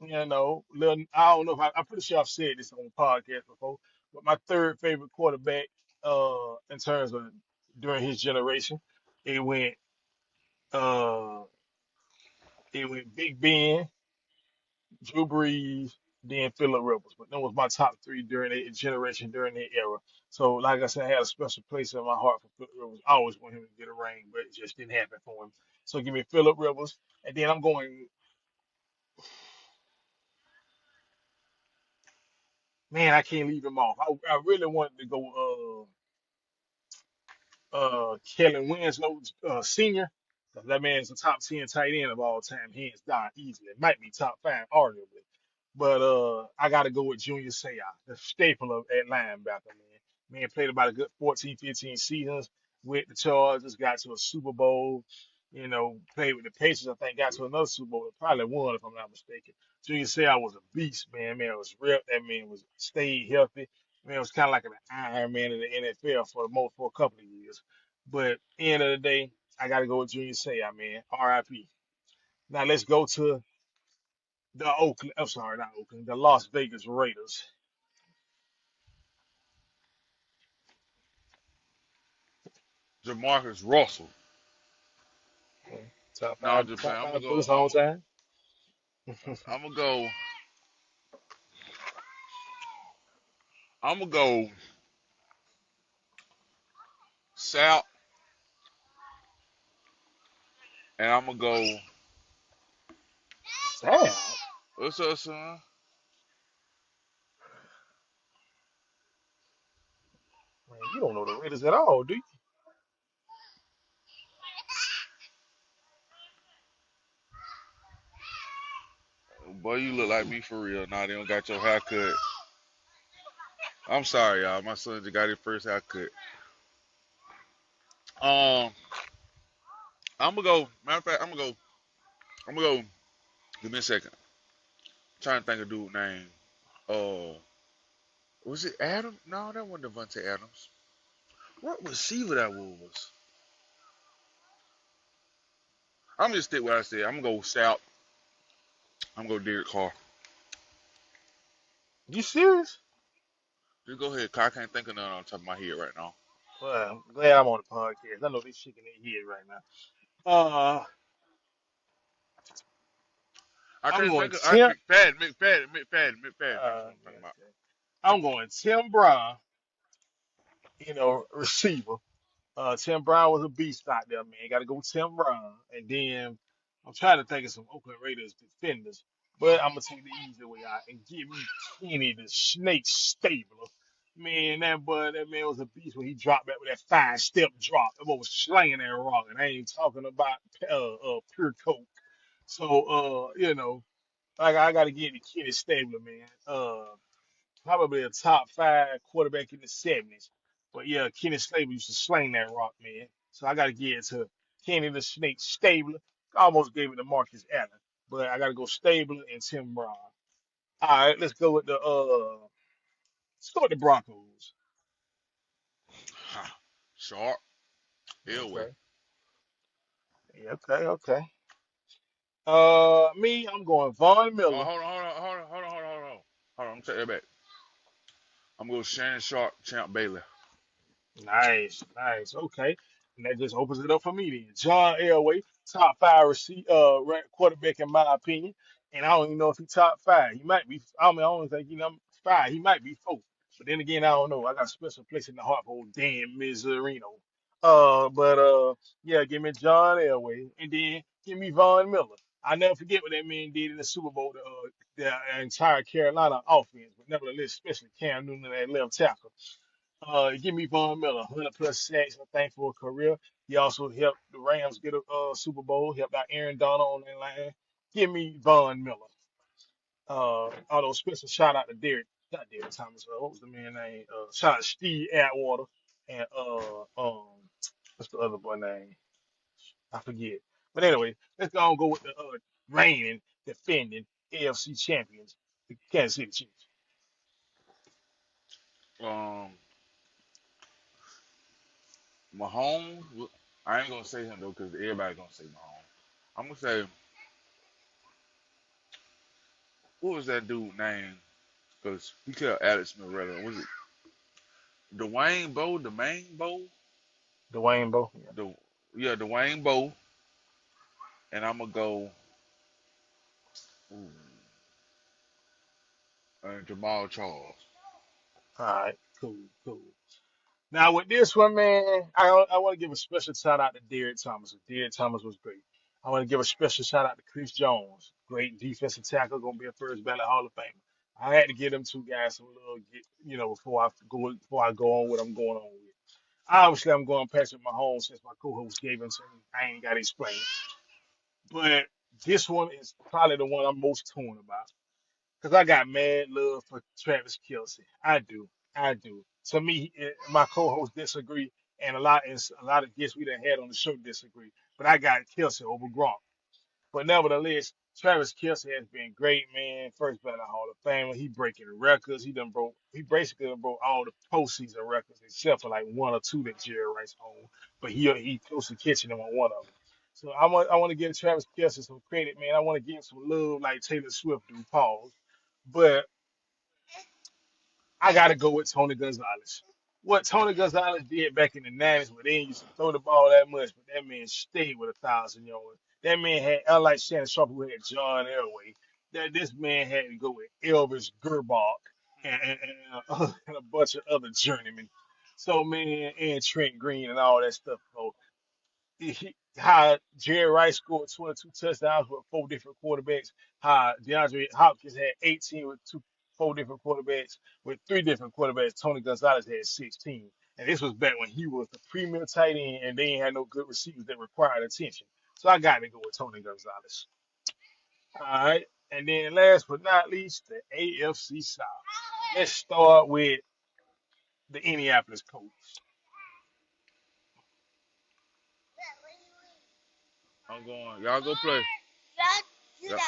I don't know if I'm pretty sure I've said this on the podcast before, but my third favorite quarterback, in terms of during his generation, it went, uh, it went Big Ben, Drew Brees, then Phillip Rivers. But that was my top three during that generation, during that era. So, like I said, I had a special place in my heart for Phillip Rivers. I always want him to get a ring, but it just didn't happen for him. So, give me Phillip Rivers, and then I'm going. Man, I can't leave him off. I really wanted to go. Kellen Winslow Sr. 'Cause that man's a top 10 tight end of all time, hands down, easily. It might be top five, arguably. But I got to go with Junior Seau, the staple of at linebacker, man. Man played about a good 14, 15 seasons with the Chargers, got to a Super Bowl, played with the Pacers, I think, got to another Super Bowl, probably won, if I'm not mistaken. Junior Seau was a beast, man. Man was ripped. That man was stayed healthy. Man was kind of like an Iron Man in the NFL for a couple of years. But end of the day, I got to go with Junior Seau, man. RIP. Now let's go to the Oakland. I'm sorry, not Oakland. The Las Vegas Raiders. Jamarcus Russell. Okay. Top No, I'm five, just playing. top five players all time. I'm gonna go. I'm gonna go. South, and I'm gonna go. Sad. What's up, son? Man, you don't know the Raiders at all, do you? Boy, you look like me for real. Nah, they don't got your haircut. I'm sorry, y'all. My son just got his first haircut. Um, I'm gonna go. Matter of fact, I'm gonna go. I'm gonna go. Give me a second. Trying to think of dude name. Uh, was it Adam? No, that wasn't Devontae Adams. What receiver that was? I'm just stick with what I said. I'm gonna go South. I'm gonna go Derek Carr. You serious? Just go ahead. 'Cause I can't think of none on top of my head right now. Well, I'm glad I'm on the podcast. I know they shaking their head right now. Uh, I I'm can't going think of. I, Tim. McFadden. That's what I'm talking Okay, about. okay. I'm going Tim Brown. Receiver. Tim Brown was a beast out there, man. Got to go Tim Brown. And then I'm trying to think of some Oakland Raiders defenders, but I'm gonna take the easy way out and give me Kenny the Snake Stabler. Man, that man was a beast when he dropped that with that 5 step drop. That boy was slanging that rock, and I ain't talking about pure coke. So I got to give it to Kenny Stabler, man. Probably a top 5 quarterback in the '70s. But yeah, Kenny Stabler used to slang that rock, man. So I got to give it to Kenny the Snake Stabler. I almost gave it to Marcus Allen, but I got to go Stabler and Tim Brown. All right, let's go with the Broncos. Ha. Sharp. Elway. Okay. Yeah, okay, okay. Me, I'm going Von Oh, Miller. hold on. I'm take that back. I'm going to Shannon Sharp, Champ Bailey. Nice, nice. Okay. And that just opens it up for me then. John Elway, top 5 ranked quarterback in my opinion. And I don't even know if he's top 5. He might be. I mean, I don't think I'm 5. He might be 4. But then again, I don't know. I got a special place in the heart for old Dan Miserino. But yeah, give me John Elway, and then give me Von Miller. I never forget what that man did in the Super Bowl to the entire Carolina offense, but nevertheless, especially Cam Newton at left tackle. Give me Von Miller, 100 plus sacks, I think, for a career. He also helped the Rams get a Super Bowl, helped out Aaron Donald on that line. Give me Von Miller. Although special shout out to not Derek Thomas. What was the man name? Shout out to Steve Atwater and what's the other boy name? I forget. But anyway, let's go with the reigning, defending AFC champions, the Kansas City Chiefs. Um, Mahomes. I ain't going to say him, though, because everybody going to say Mahomes. I'm going to say, what was that dude name? Because he killed Alex Smith rather. Was it Dwayne Bowe? The main Bowe? Dwayne Bowe. The, yeah, Dwayne Bowe. And I'm going to go ooh, Jamal Charles. All right, cool, cool. Now with this one, man, I want to give a special shout out to Derek Thomas. Derek Thomas was great. I want to give a special shout out to Chris Jones, great defensive tackle, gonna be a first ballot Hall of Famer. I had to give them two guys some little, before I go on what I'm going on with. Obviously, I'm going Patrick Mahomes since my co-host gave him to me. I ain't got to explain it, but this one is probably the one I'm most torn about. Because I got mad love for Travis Kelce. I do. I do. To me, my co-hosts disagree, and a lot of guests we done had on the show disagree. But I got Kelce over Gronk. But nevertheless, Travis Kelce has been great, man. First ballot Hall of Famer. He breaking records. He basically done broke all the postseason records except for like one or two that Jerry Rice owned. But he close to catching them on one of them. So I want to give Travis Kelce some credit, man. I want to give him some love like Taylor Swift do. Pause. But I gotta go with Tony Gonzalez. What Tony Gonzalez did back in the '90s, where they didn't used to throw the ball that much, but that man stayed with 1,000 yards. That man had, unlike Shannon Sharp, who had John Elway, that this man had to go with Elvis Gerbach and a bunch of other journeymen. So man, and Trent Green and all that stuff. So how Jerry Rice scored 22 touchdowns with 4 different quarterbacks. How DeAndre Hopkins had 18 with 4 different quarterbacks. With 3 different quarterbacks, Tony Gonzalez had 16. And this was back when he was the premier tight end and they ain't had no good receivers that required attention. So I got to go with Tony Gonzalez. All right. And then last but not least, the AFC South. Let's start with the Indianapolis Colts. I'm going. Y'all go play. Yep.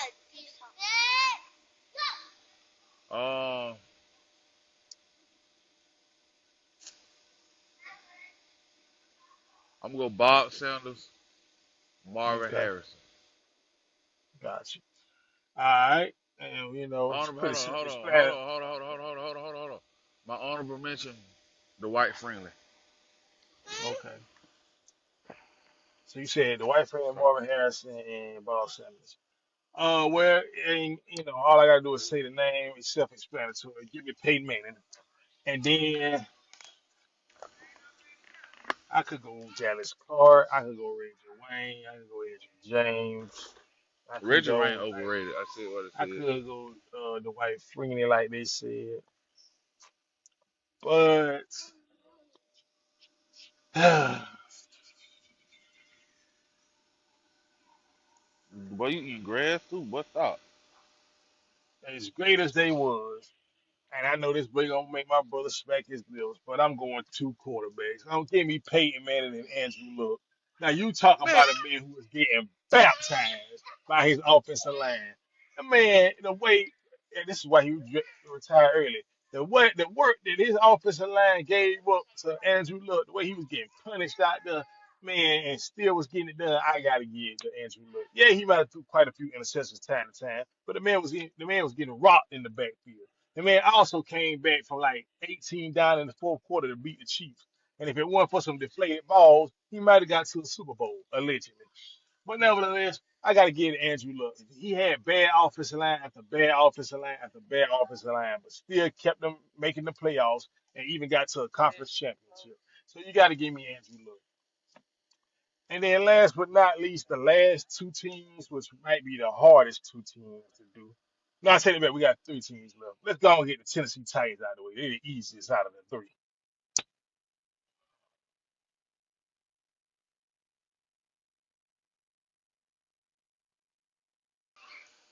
Uh, I'm going to go Bob Sanders, Marvin Okay. Harrison. Gotcha. All right. And, it's Honorable, pretty hold on, simple hold on, hold explain. on, hold on, hold on, hold on, hold on, hold on, hold on. My honorable mention, the White Friendly. Okay. So you said the white friend Marvin Harrison and Bob Sanders. Well, and, all I gotta do is say the name. It's self-explanatory. Give me Peyton Manning, and then I could go Dallas Clark. I could go Reggie Wayne. I could go Edgerrin James. I could Reggie Wayne go like overrated. I said what I I said. could go the white friendly like they said. But Boy, you eating grass too? What's up? as great as they was, and I know this boy gonna make my brother smack his lips, but I'm going two quarterbacks. Don't give me Peyton Manning and Andrew Luck. Now you talking Man, about a man who was getting baptized by his offensive line. The man, the way, and this is why retired early. The work that his offensive line gave up to Andrew Luck, the way he was getting punished out there, man, and still was getting it done. I gotta give it to Andrew Luck. Yeah, he might have threw quite a few interceptions time to time, but the man was getting rocked in the backfield. The man also came back from like 18 down in the fourth quarter to beat the Chiefs. And if it weren't for some deflated balls, he might have got to the Super Bowl, allegedly. But nevertheless, I got to give it to Andrew Luck. He had bad offensive line after bad offensive line after bad offensive line, but still kept them making the playoffs and even got to a conference championship. So you got to give me Andrew Luck. And then last but not least, the last two teams, which might be the hardest two teams to do. No, I take it back. We got three teams left. Let's go and get the Tennessee Titans out of the way. They're the easiest out of the three.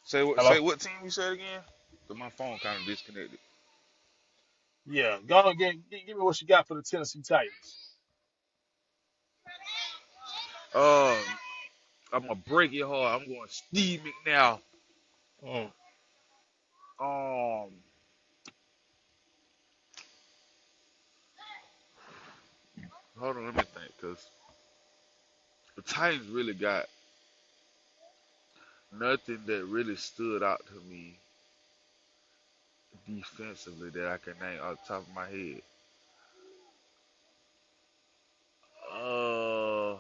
say Hello? what team you said again? 'Cause my phone kind of disconnected. Yeah, go and give me what you got for the Tennessee Titans. Um, I'm gonna break it hard. I'm going Steve McNair. Mm. Um, hold on, let me think, cause the Titans really got nothing that really stood out to me defensively that I can name off the top of my head. Uh,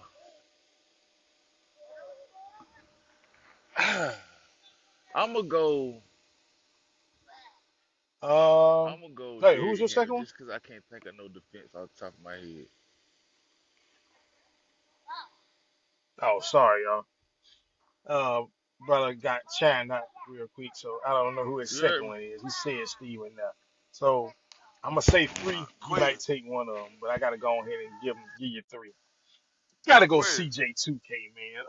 I'm gonna go. Um, I'm gonna go hey, who's Derrick your Henry second one? just because I can't think of no defense off the top of my head. Oh, sorry, y'all. Brother got chimed out real quick, so I don't know who his You heard second me? one is. He said Steven now. So I'm gonna say three. You Quit. might take one of them, but I gotta go ahead and give you three. Gotta go Quit. CJ2K, man.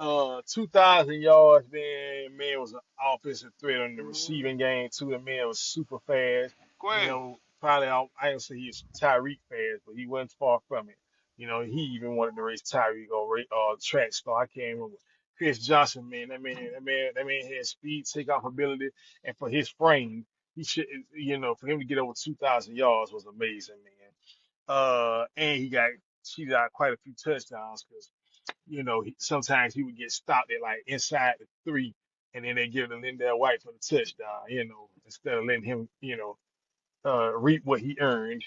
2,000 yards, man. Man was an offensive threat on the receiving game too. The man was super fast. You Quit. know, probably I don't say he's Tyreek fast, but he wasn't far from it. You know, he even wanted to race Tyreek or track star. I can't remember. Chris Johnson, man, that man had speed, takeoff ability, and for his frame, he should, you know, for him to get over 2,000 yards was amazing, man. And he got cheated out quite a few touchdowns because you know sometimes he would get stopped at like inside the three, and then they give it to Lindell White for the touchdown. You know, instead of letting him, reap what he earned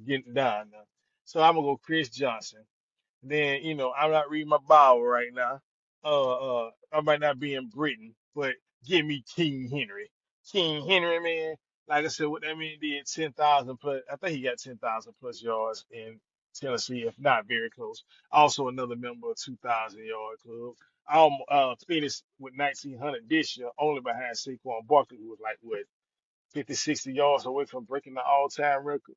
getting down there. So I'm gonna go Chris Johnson. Then, you know, I'm not reading my Bible right now. I might not be in Britain, but give me King Henry. King Henry, man. Like I said, what that mean did 10,000 plus. I think he got 10,000 plus yards in Tennessee, if not very close. Also, another member of 2,000 yard club. Finished with 1,900 this year, only behind Saquon Barkley, who was like what 50, 60 yards away from breaking the all-time record.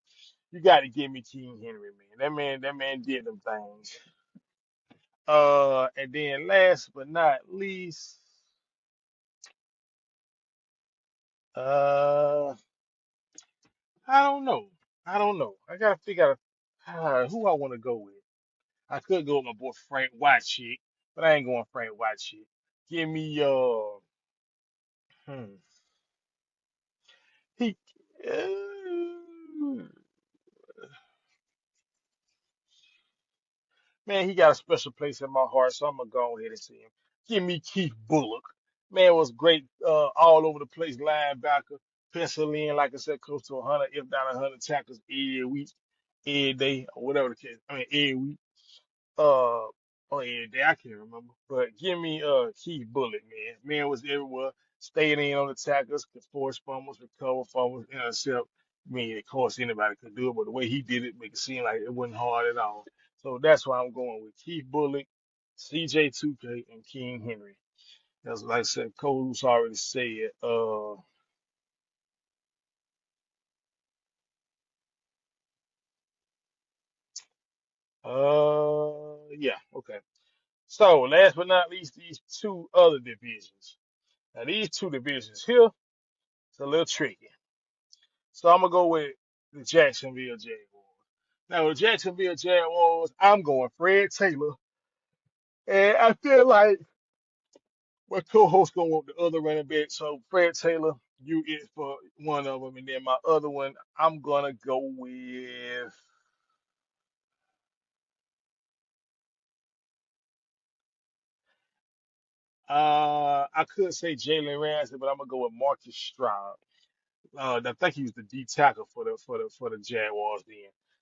You got to give me King Henry, man. That man did them things. And then last but not least, uh, I don't know. I don't know. I gotta figure out who I want to go with. I could go with my boy Frank Whitechick, but I ain't going Frank Whitechick. Give me hmm, he, uh, man, he got a special place in my heart, so I'm gonna go ahead and see him. Give me Keith Bullock. Man was great, all over the place, linebacker, pencil in, like I said, close to 100, if not 100 tackles every week, every day, or whatever the case. I mean, every week, or every day, I can't remember. But give me Keith Bullock, man. Man was everywhere, stayed in on the tackles, could force fumbles, recover fumbles, intercept. I mean, of course, anybody could do it, but the way he did it, make it seem like it wasn't hard at all. So that's why I'm going with Keith Bullock, CJ2K, and King Henry. That's like I said, Cole's already said. Yeah, okay. So last but not least, these two other divisions. Now these two divisions here, it's a little tricky. So I'm gonna go with the Jacksonville Jaguars. Now with Jacksonville Jaguars, I'm going Fred Taylor, and I feel like my co-host gonna want the other running back. So Fred Taylor, you it for one of them, and then my other one, I'm gonna go with. I could say Jalen Ramsey, but I'm gonna go with Marcus Stroud. I think he was the D tackle for the Jaguars. Then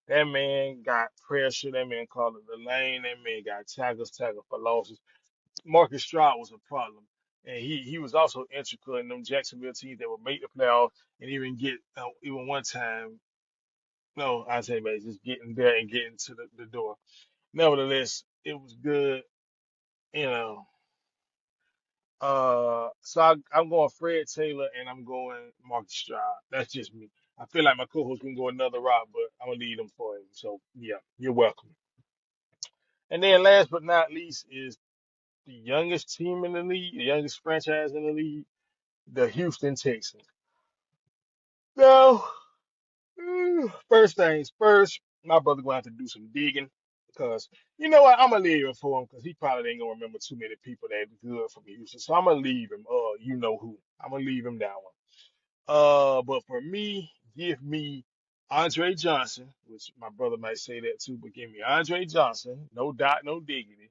that man got pressure. That man called it the lane. That man got tackle for losses. Marcus Stroud was a problem, and he was also integral in them Jacksonville teams that would make the playoffs and even get even one time. No, I say, man, just getting there and getting to the door. Nevertheless, it was good, you know. I'm going Fred Taylor and I'm going Marcus Stroud. That's just me. I feel like my co-host can go another route, but I'm gonna leave them for him. So yeah, you're welcome. And then last but not least is the youngest team in the league, the youngest franchise in the league, the Houston Texans. Now, first things first, my brother gonna have to do some digging because you know what, I'm gonna leave him for him because he probably ain't gonna remember too many people that good from Houston. So I'm gonna leave him. You know who? I'm gonna leave him that one. But for me, give me Andre Johnson, which my brother might say that too, but give me Andre Johnson, no doubt, no diggity,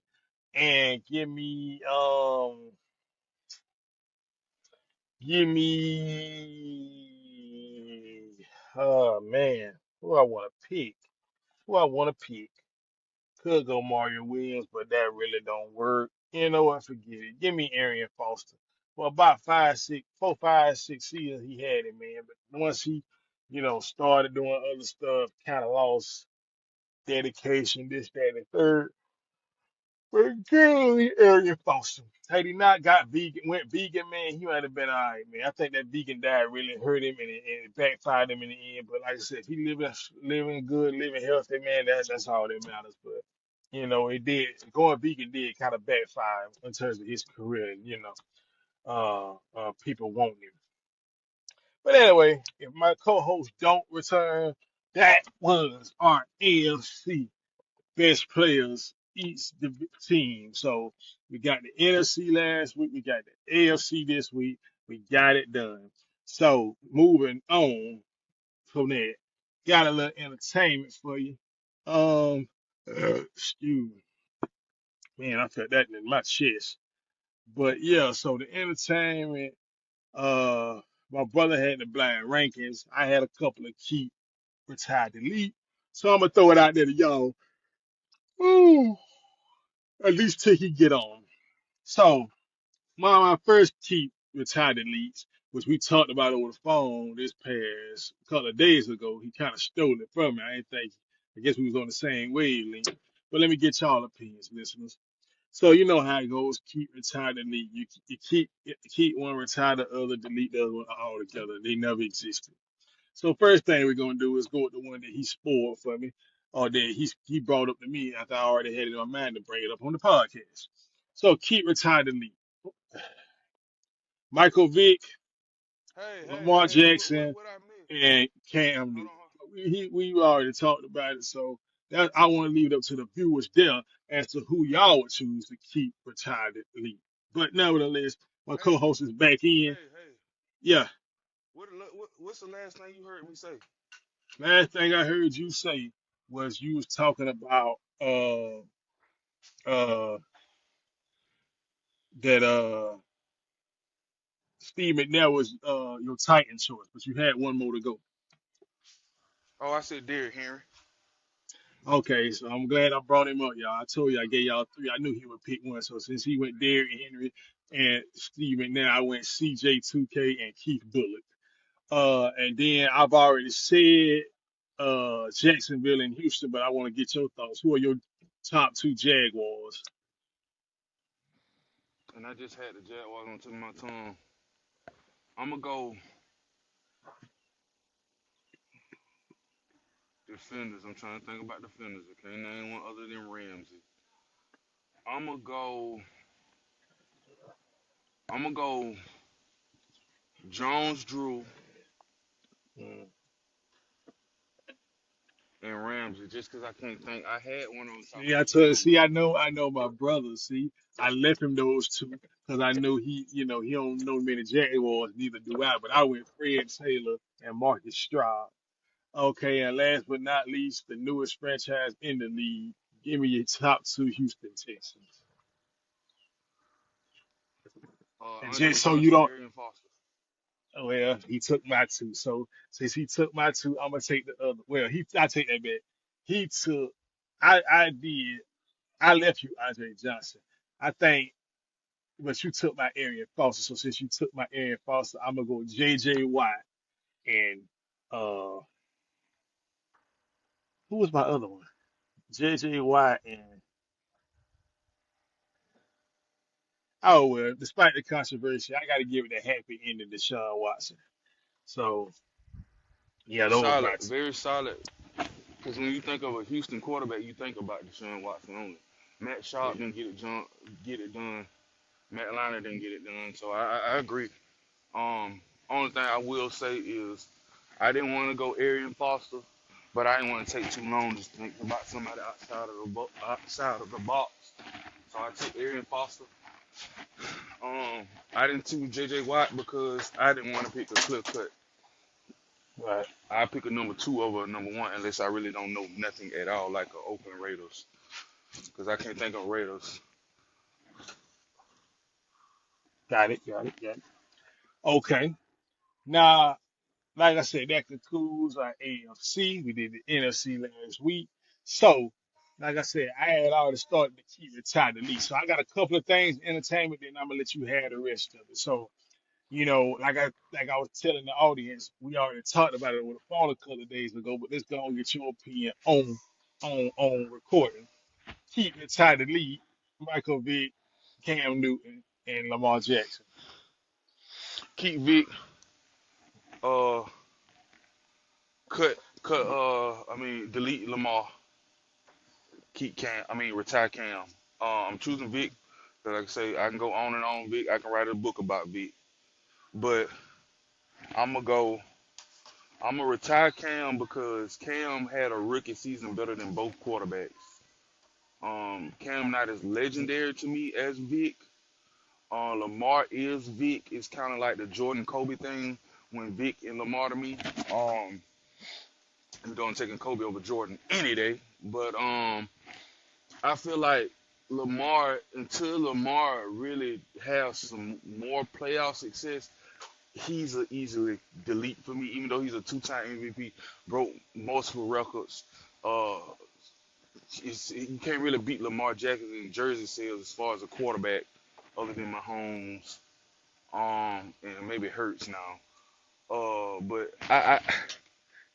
and give me, oh man, who I want to pick? Who I want to pick? Could go Mario Williams, but that really don't work. You know what? Forget it. Give me Arian Foster. For about 4, 5, 6 seasons he had it, man. But once he, started doing other stuff, kind of lost dedication, this, that, and the third. But generally, Arian Foster. Had he not went vegan, man, he might have been all right, man. I think that vegan diet really hurt him and it backfired him in the end. But like I said, if he living good, living healthy, man, that's all that matters. But it did going vegan did kind of backfire in terms of his career. People want him. But anyway, if my co-host don't return, that was our AFC best players each team. So we got the NFC last week, we got the AFC this week. We got it done. So moving on from that, got a little entertainment for you. Excuse me, man, I felt that in my chest. But yeah, so the entertainment. Uh, my brother had the blind rankings. I had a couple of key retired delete. So I'm gonna throw it out there to y'all. Ooh, at least till he get on. So my first key retired deletes, which we talked about over the phone this past couple of days ago. He kind of stole it from me. I didn't think. I guess we was on the same wavelength. But let me get y'all opinions, listeners. So you know how it goes. Keep retire delete. You keep one retire the other, delete the other one altogether. They never existed. So first thing we're gonna do is go with the one that he spoiled for me, or that he brought up to me after I already had it on mind to bring it up on the podcast. So keep retire delete. Michael Vick, Hey, hey, Lamar hey, Jackson, what I missed? and Cam Hold Newton. on. We already talked about it, so that I want to leave it up to the viewers there as to who y'all would choose to keep retired delete. But nevertheless, my Hey, co-host is back in. hey. Yeah, What's the last thing you heard me say? last thing I heard you say was you was talking about uh that Steve McNair was your Titan choice, but you had one more to go. Oh, I said Derrick Henry. Okay, so I'm glad I brought him up, y'all. I told you I gave y'all three. I knew he would pick one. So since he went Derrick Henry and Steve McNair, I went CJ2K and Keith Bulluck. And then I've already said Jacksonville and Houston, but I want to get your thoughts. Who are your top two Jaguars? And I just had the Jaguars on tip of my tongue. I'm gonna go Defenders. I'm trying to think about defenders. I can't name one other than Ramsey. I'm gonna go. I'm gonna go Jones, Drew, Mm. and Ramsey. Just because I can't think. I had one on top See, of I my told, tongue, see, but I know my brother. See, I left him those two because I know he don't know many Jaguars, neither do I. But I went Fred Taylor and Marcus Stroud. Okay, and last but not least, the newest franchise in the league. Give me your top two Houston Texans. And Andre just so you Johnson, don't, Arian Foster. well, he took my two. So since he took my two, I'm gonna take the other. Well, I take that back. He took, I did, I left you Andre Johnson. I think, but you took my Arian Foster. So since you took my Arian Foster, I'm gonna go J.J. Watt and uh, who was my other one? J.J. Watt and oh well, despite the controversy, I got to give it a happy ending to Deshaun Watson. So yeah, those Solid, my two. very solid. Because when you think of a Houston quarterback, you think about Deshaun Watson only. Matt Yeah, Sharp didn't get it done. Matt Leinart didn't get it done. So I agree. Only thing I will say is I didn't want to go Arian Foster, but I didn't want to take too long to think about somebody outside of the box. So I took Arian Foster. I didn't choose J.J. Watt because I didn't want to pick a clear cut. right. I pick a number two over a number one unless I really don't know nothing at all, like a Oakland Raiders, because I can't think of Raiders. Got it. Got it. Got it. Okay. Now, like I said, that concludes our AFC. We did the NFC last week. So, like I said, I had already started to keep it tied to lead. So I got a couple of things, entertainment, then I'm gonna let you have the rest of it. So, like I was telling the audience, we already talked about it over the phone a couple of days ago, but let's go and get your opinion on recording. Keep it tied to lead. Michael Vick, Cam Newton, and Lamar Jackson. Keep Vic, uh, delete Lamar. Keep Cam. Retire Cam. I'm choosing Vic. 'Cause like I say, I can go on and on Vic. I can write a book about Vic. But I'm gonna go. I'm gonna retire Cam because Cam had a rookie season better than both quarterbacks. Cam not as legendary to me as Vic. Lamar is Vic. It's kind of like the Jordan Kobe thing when Vic and Lamar to me. Um, I'm going taking Kobe over Jordan any day. But I feel like Lamar, until Lamar really has some more playoff success, he's a easily delete for me. Even though he's a two-time MVP, broke multiple records. Uh, you can't really beat Lamar Jackson in jersey sales as far as a quarterback, other than Mahomes, and maybe Hurts now. But I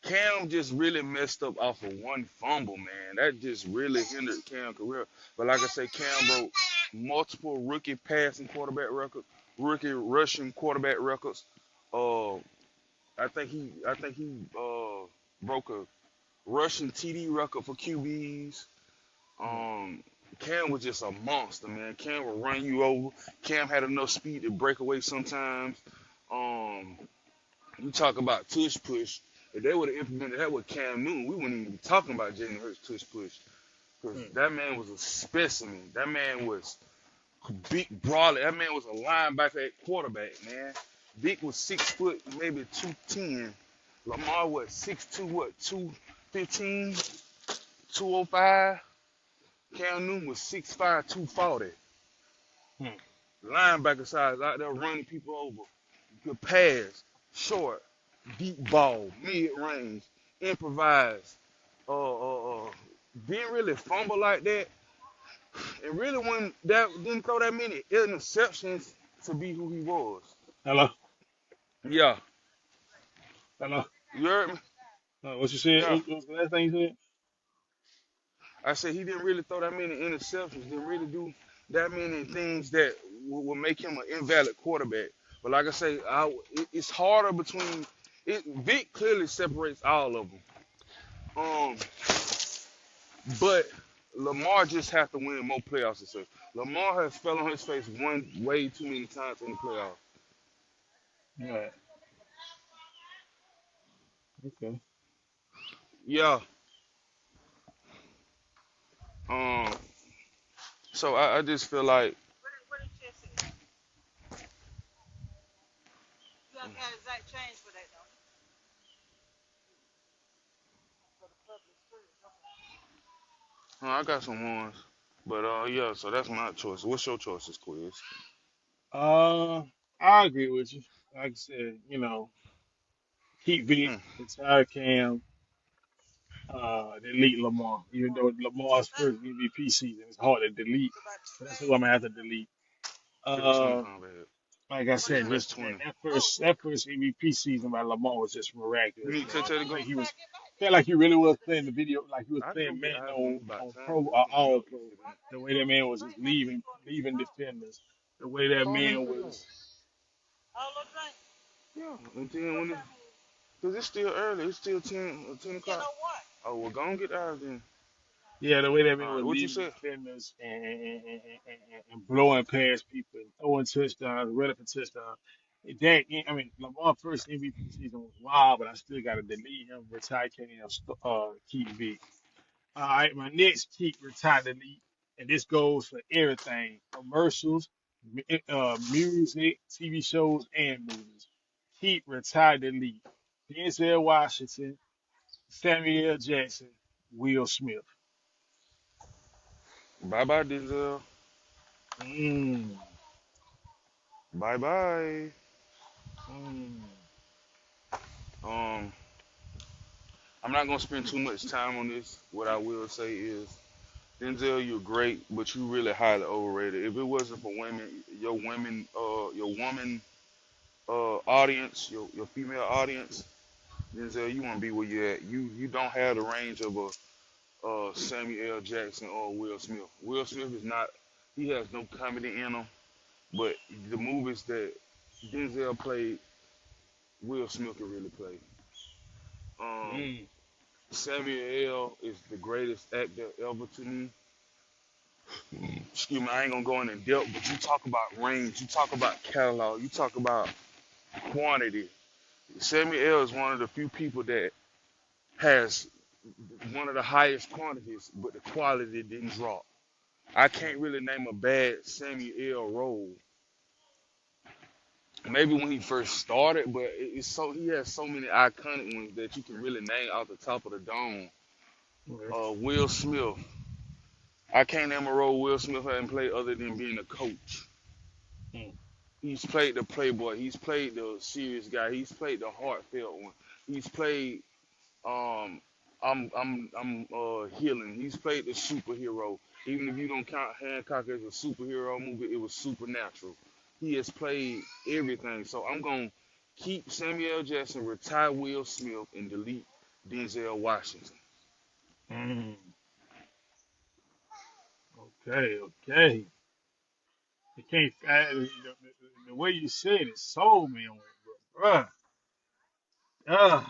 Cam just really messed up off of one fumble, man. That just really hindered Cam's career. But like I say, Cam broke multiple rookie passing quarterback records, rookie rushing quarterback records. Uh, I think he broke a rushing TD record for QBs. Hmm. Um, Cam was just a monster, man. Cam would run you over. Cam had enough speed to break away sometimes. Um, you talk about tush push. If they would have implemented that with Cam Newton, we wouldn't even be talking about Jalen Hurts tush push. Because Hmm. that man was a specimen. That man was big, brawler. That man was a linebacker at quarterback, man. Vic was 6 foot, maybe 210. Lamar was 6'2", what, 215, 205. Cam Newton was 6'5", 240. Hmm. Linebacker size out there running people over. Good pass, short, deep ball, mid range, improvise. Didn't really fumble like that, and really when that didn't throw that many interceptions to be who he was. Hello. Yeah, Hello. you heard me. What you said? Yeah, What was the last thing you said? I said he didn't really throw that many interceptions. Didn't really do that many things that will make him an invalid quarterback. But like I say, it's harder between. Vic clearly separates all of them. Um, but Lamar just have to win more playoffs this year. Lamar has fell on his face one way too many times in the playoffs. Right. Okay. Yeah. Um. So I just feel like I got some ones. But yeah. So that's my choice. What's your choices, Quiz? Uh, I agree with you. Like I said, keep Vic, Hmm. retire Cam, delete Lamar. Even though Lamar's first MVP season, it's hard to delete. But that's who I'm gonna have to delete. 15 Uh, pound bag. like I So said, that's just that, 20. that first MVP season by Lamar was just You miraculous, need man. Tete to Felt go? like he really was playing the video, like he was I can go playing get man eyes on on you about on time. pro It's gonna all melt pro. this shit in. The way that man was just leaving defenders. The way that Call him man for you. was. Yeah. And then when it, cause it's still early. It's still 10 o'clock. Oh, well, go and get eyes then. Yeah, the way that man All right. was What you leaving said? defenders and blowing past people and throwing touchdowns, running for touchdowns. That, I mean, Lamar's first MVP season was wild, but I still got to delete him, retire Kenny, keep Vic. All right, my next keep, retire, delete, and this goes for everything: commercials, music, TV shows, and movies. Keep, retire, delete. Denzel Washington, Samuel L. Jackson, Will Smith. Bye bye, Denzel. Mm. Bye bye. Mm. Um, I'm not gonna spend too much time on this. What I will say is, Denzel, you're great, but you really highly overrated. If it wasn't for women, your woman, audience, your female audience, Denzel, you wanna be where you at. You don't have the range of a Samuel L. Jackson or Will Smith. Will Smith is not. He has no comedy in him. But the movies that Denzel played, Will Smith can really play. Um, Mm. Samuel L. is the greatest actor ever to me. Excuse me, I ain't gonna go in depth, but you talk about range, you talk about catalog, you talk about quantity. Samuel L. is one of the few people that has one of the highest quantities, but the quality didn't drop. I can't really name a bad Samuel L. role. Maybe when he first started, but it's so he has so many iconic ones that you can really name off the top of the dome. Okay. Will Smith. I can't name a role Will Smith hasn't played other than being a coach. Mm. He's played the playboy. He's played the serious guy. He's played the heartfelt one. He's played um I'm healing. He's played the superhero. Even if you don't count Hancock as a superhero movie, it was supernatural. He has played everything. So I'm gonna keep Samuel Jackson, retire Will Smith, and delete Denzel Washington. Mm. Okay. Okay. You can't. The way you said it sold me on it, bro. Uh,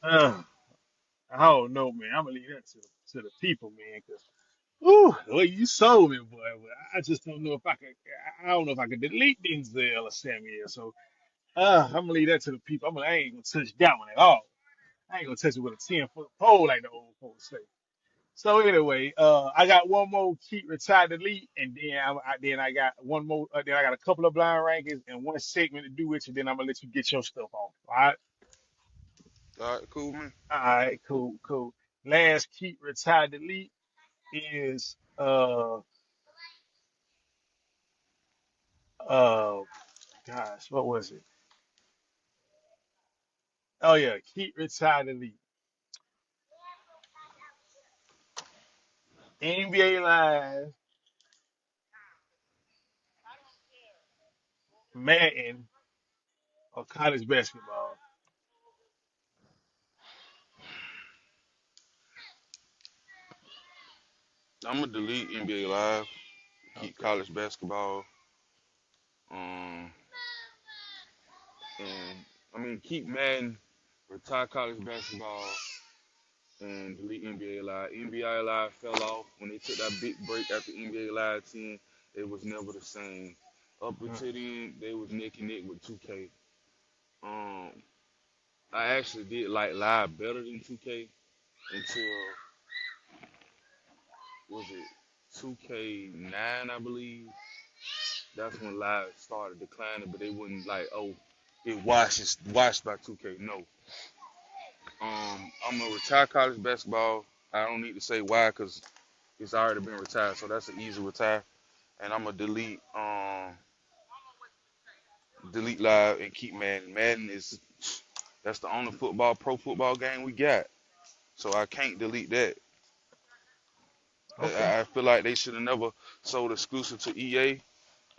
uh, I don't know, man. I'm gonna leave that to the people, man. Cause, ooh, the way you sold me, boy. But I just don't know if I could. I don't know if I could delete Denzel or Samuel. So, I'm gonna leave that to the people. I ain't gonna touch that one at all. I ain't gonna touch it with a 10-foot pole like the old folks say. So anyway, I got one more keep retired delete, and then I got one more. Then I got a couple of blind rankings and one segment to do with you. Then I'm gonna let you get your stuff off. All right, cool man. All right, cool, cool. Last keep retired delete is uh gosh, what was it? Oh yeah, keep retired delete. NBA Live, Madden, or college basketball. I'm gonna delete NBA Live, keep Okay. college basketball, um, and I mean keep Madden. retire college basketball, and delete NBA Live. NBA Live fell off when they took that big break after NBA Live 10. It was never the same. Up Mm. until then, they was neck and neck with 2K. Um, I actually did like Live better than 2K until was it 2K9, I believe. That's when Live started declining, but they wouldn't like, oh, it washed by 2K. No. I'm gonna retire college basketball. I don't need to say why because it's already been retired, so that's an easy retire. And I'm gonna delete Live and keep Madden. Madden is that's the only pro football game we got, so I can't delete that. Okay. I feel like they should have never sold exclusive to EA.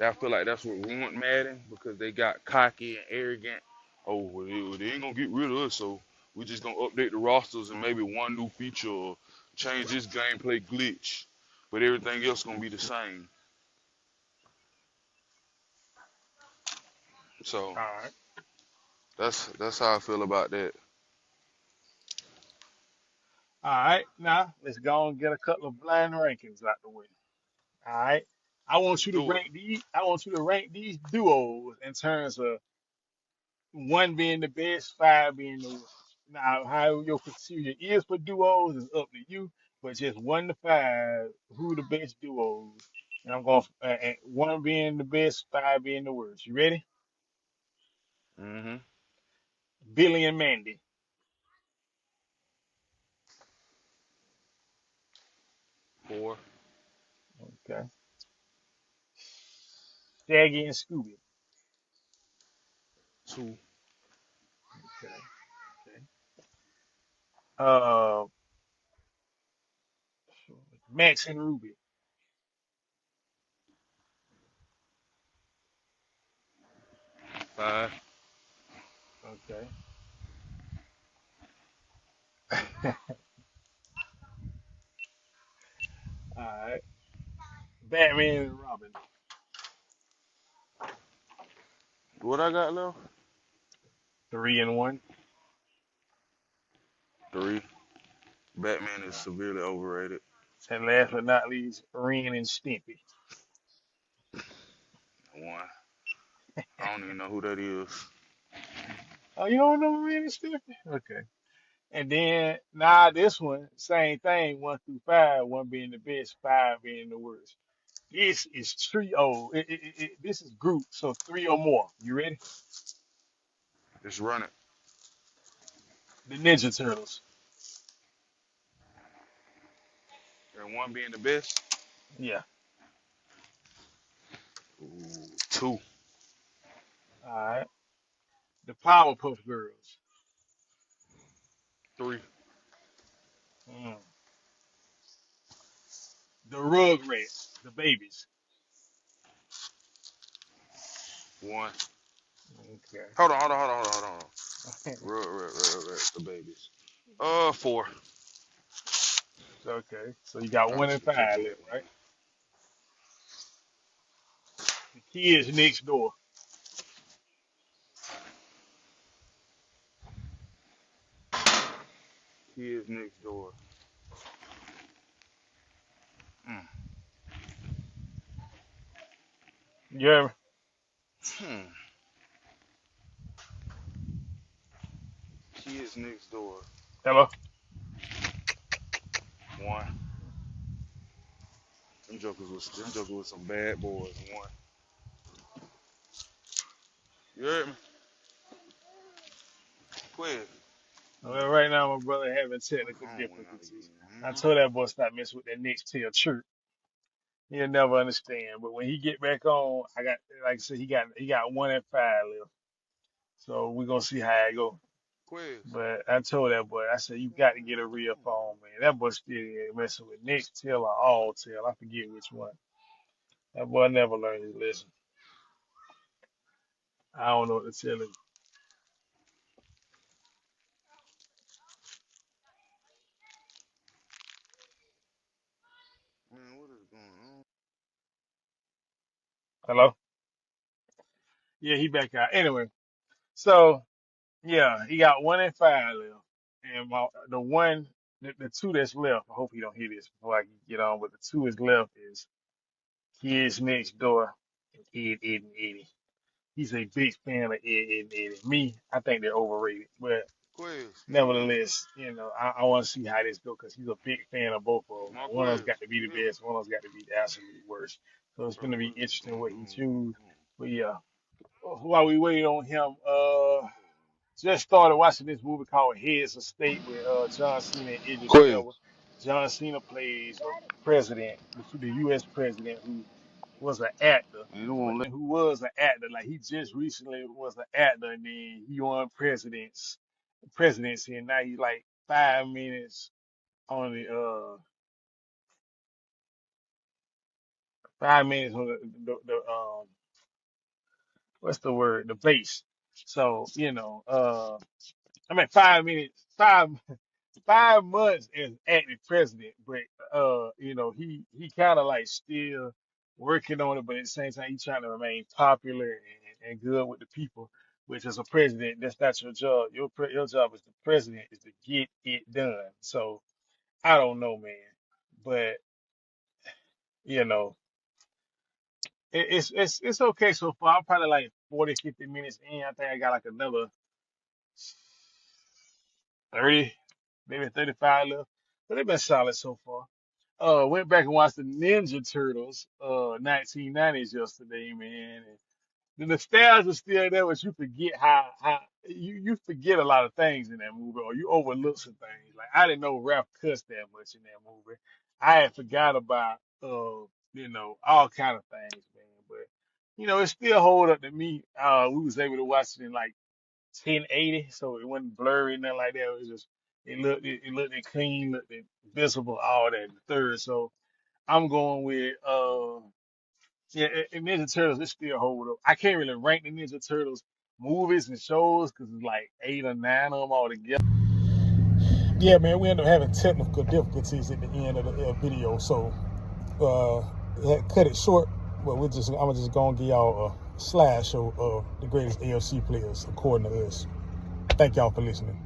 I feel like that's what ruined Madden because they got cocky and arrogant. Oh, well, they ain't gonna get rid of us, so we just gonna update the rosters and maybe one new feature or change this gameplay glitch, but everything else gonna be the same. So All right. that's how I feel about that. All right. Now let's go and get a couple of blind rankings out the way. All right. I want Let's you to do it. rank these. I want you to rank these duos in terms of one being the best, five being the worst. Now, how your criteria is for duos is up to you, but just 1 to 5, who the best duos? And I'm going one being the best, five being the worst. You ready? Mhm. Billy and Mandy. 4, Okay. Shaggy and Scooby. 2, Okay. Okay. Uh, Max and Ruby. 5, Okay. All right. Batman and Robin. what I got left? 3 and 1. 3. Batman is severely overrated. And last but not least, Ren and Stimpy. 1. I don't even know who that is. Oh, you don't know Ren and Stimpy? Okay. And then now this one, same thing, 1 through 5, one being the best, five being the worst. This is trio. This is group, so three or more. You ready? Just run it. The Ninja Turtles. And 1 being the best. Yeah. Ooh, 2, All right. The Powerpuff Girls. 3, Mm. The Rugrats. The babies. 1. Okay. Hold on. The babies. 4. Okay. So you got Probably one and should have kept five that left, one. right? The Kids Next Door. Kids next door. Mm. You hear me? Hmm. Kids next door. Hello? 1. Them jokers was some bad boys. 1. You heard me? Quiz. Well, right now, my brother having My technical phone went out difficulties. I again. told that boy stop messing with that next tail chirp. He'll never understand. But when he get back on, I got like I said, he got 1 and 5 left. So we're gonna see how it go. Quiz. But I told that boy, I said you got to get a real phone, man. That boy still messing with next tail or all tail. I forget which one. That boy never learned his lesson. I don't know what to tell him. Man, what is going on? Hello? Yeah, he back out. Anyway, so Yeah, he got 1 and 5 left, and the two that's left. I hope he don't hear this before I get on. But the two is left is Kids Next Door and Ed and Eddie. He's a big fan of Ed and Eddie. Me, I think they're overrated, but Quiz. nevertheless, I want to see how this go because he's a big fan of both of them. My One of them's quiz. got to be the You hear me? best. One of them's got to be the absolute worst. So it's going to be interesting what he chooses. But yeah, while we wait on him, just started watching this movie called Heads of State with John Cena and Idris Quiz. Elba. John Cena plays a president, the U.S. president who was an actor, You don't but want to who was an actor. Like he just recently was an actor, and then he won presidency, and now he's like 5 minutes on the 5 minutes on the what's the word, the base. So I mean 5 minutes, 5 months as acting president, but he kind of like still working on it, but at the same time he's trying to remain popular and good with the people. Which as a president, that's not your job. Your job as the president is to get it done. So I don't know, man, but you know it's okay so far. I'm probably like 40, 50 minutes in. I think I got like another 30, maybe 35 left, but they've been solid so far. Went back and watched the Ninja Turtles, 1990s yesterday, man. And the nostalgia still there, but you forget how you forget a lot of things in that movie, or you overlook some things. Like I didn't know Ralph cussed that much in that movie. I had forgot about all kind of things, man. But it still hold up to me. We was able to watch it in like 1080, so it wasn't blurry, nothing like that. It was just it looked clean, looked visible, all that in the third. So I'm going with yeah, Ninja Turtles. It still hold up. I can't really rank the Ninja Turtles movies and shows because it's like 8 or 9 of them all together. Yeah, man, we ended up having technical difficulties at the end of the video, so cut it short. But I'm just gonna give y'all a slideshow of the greatest AFC players according to us. Thank y'all for listening.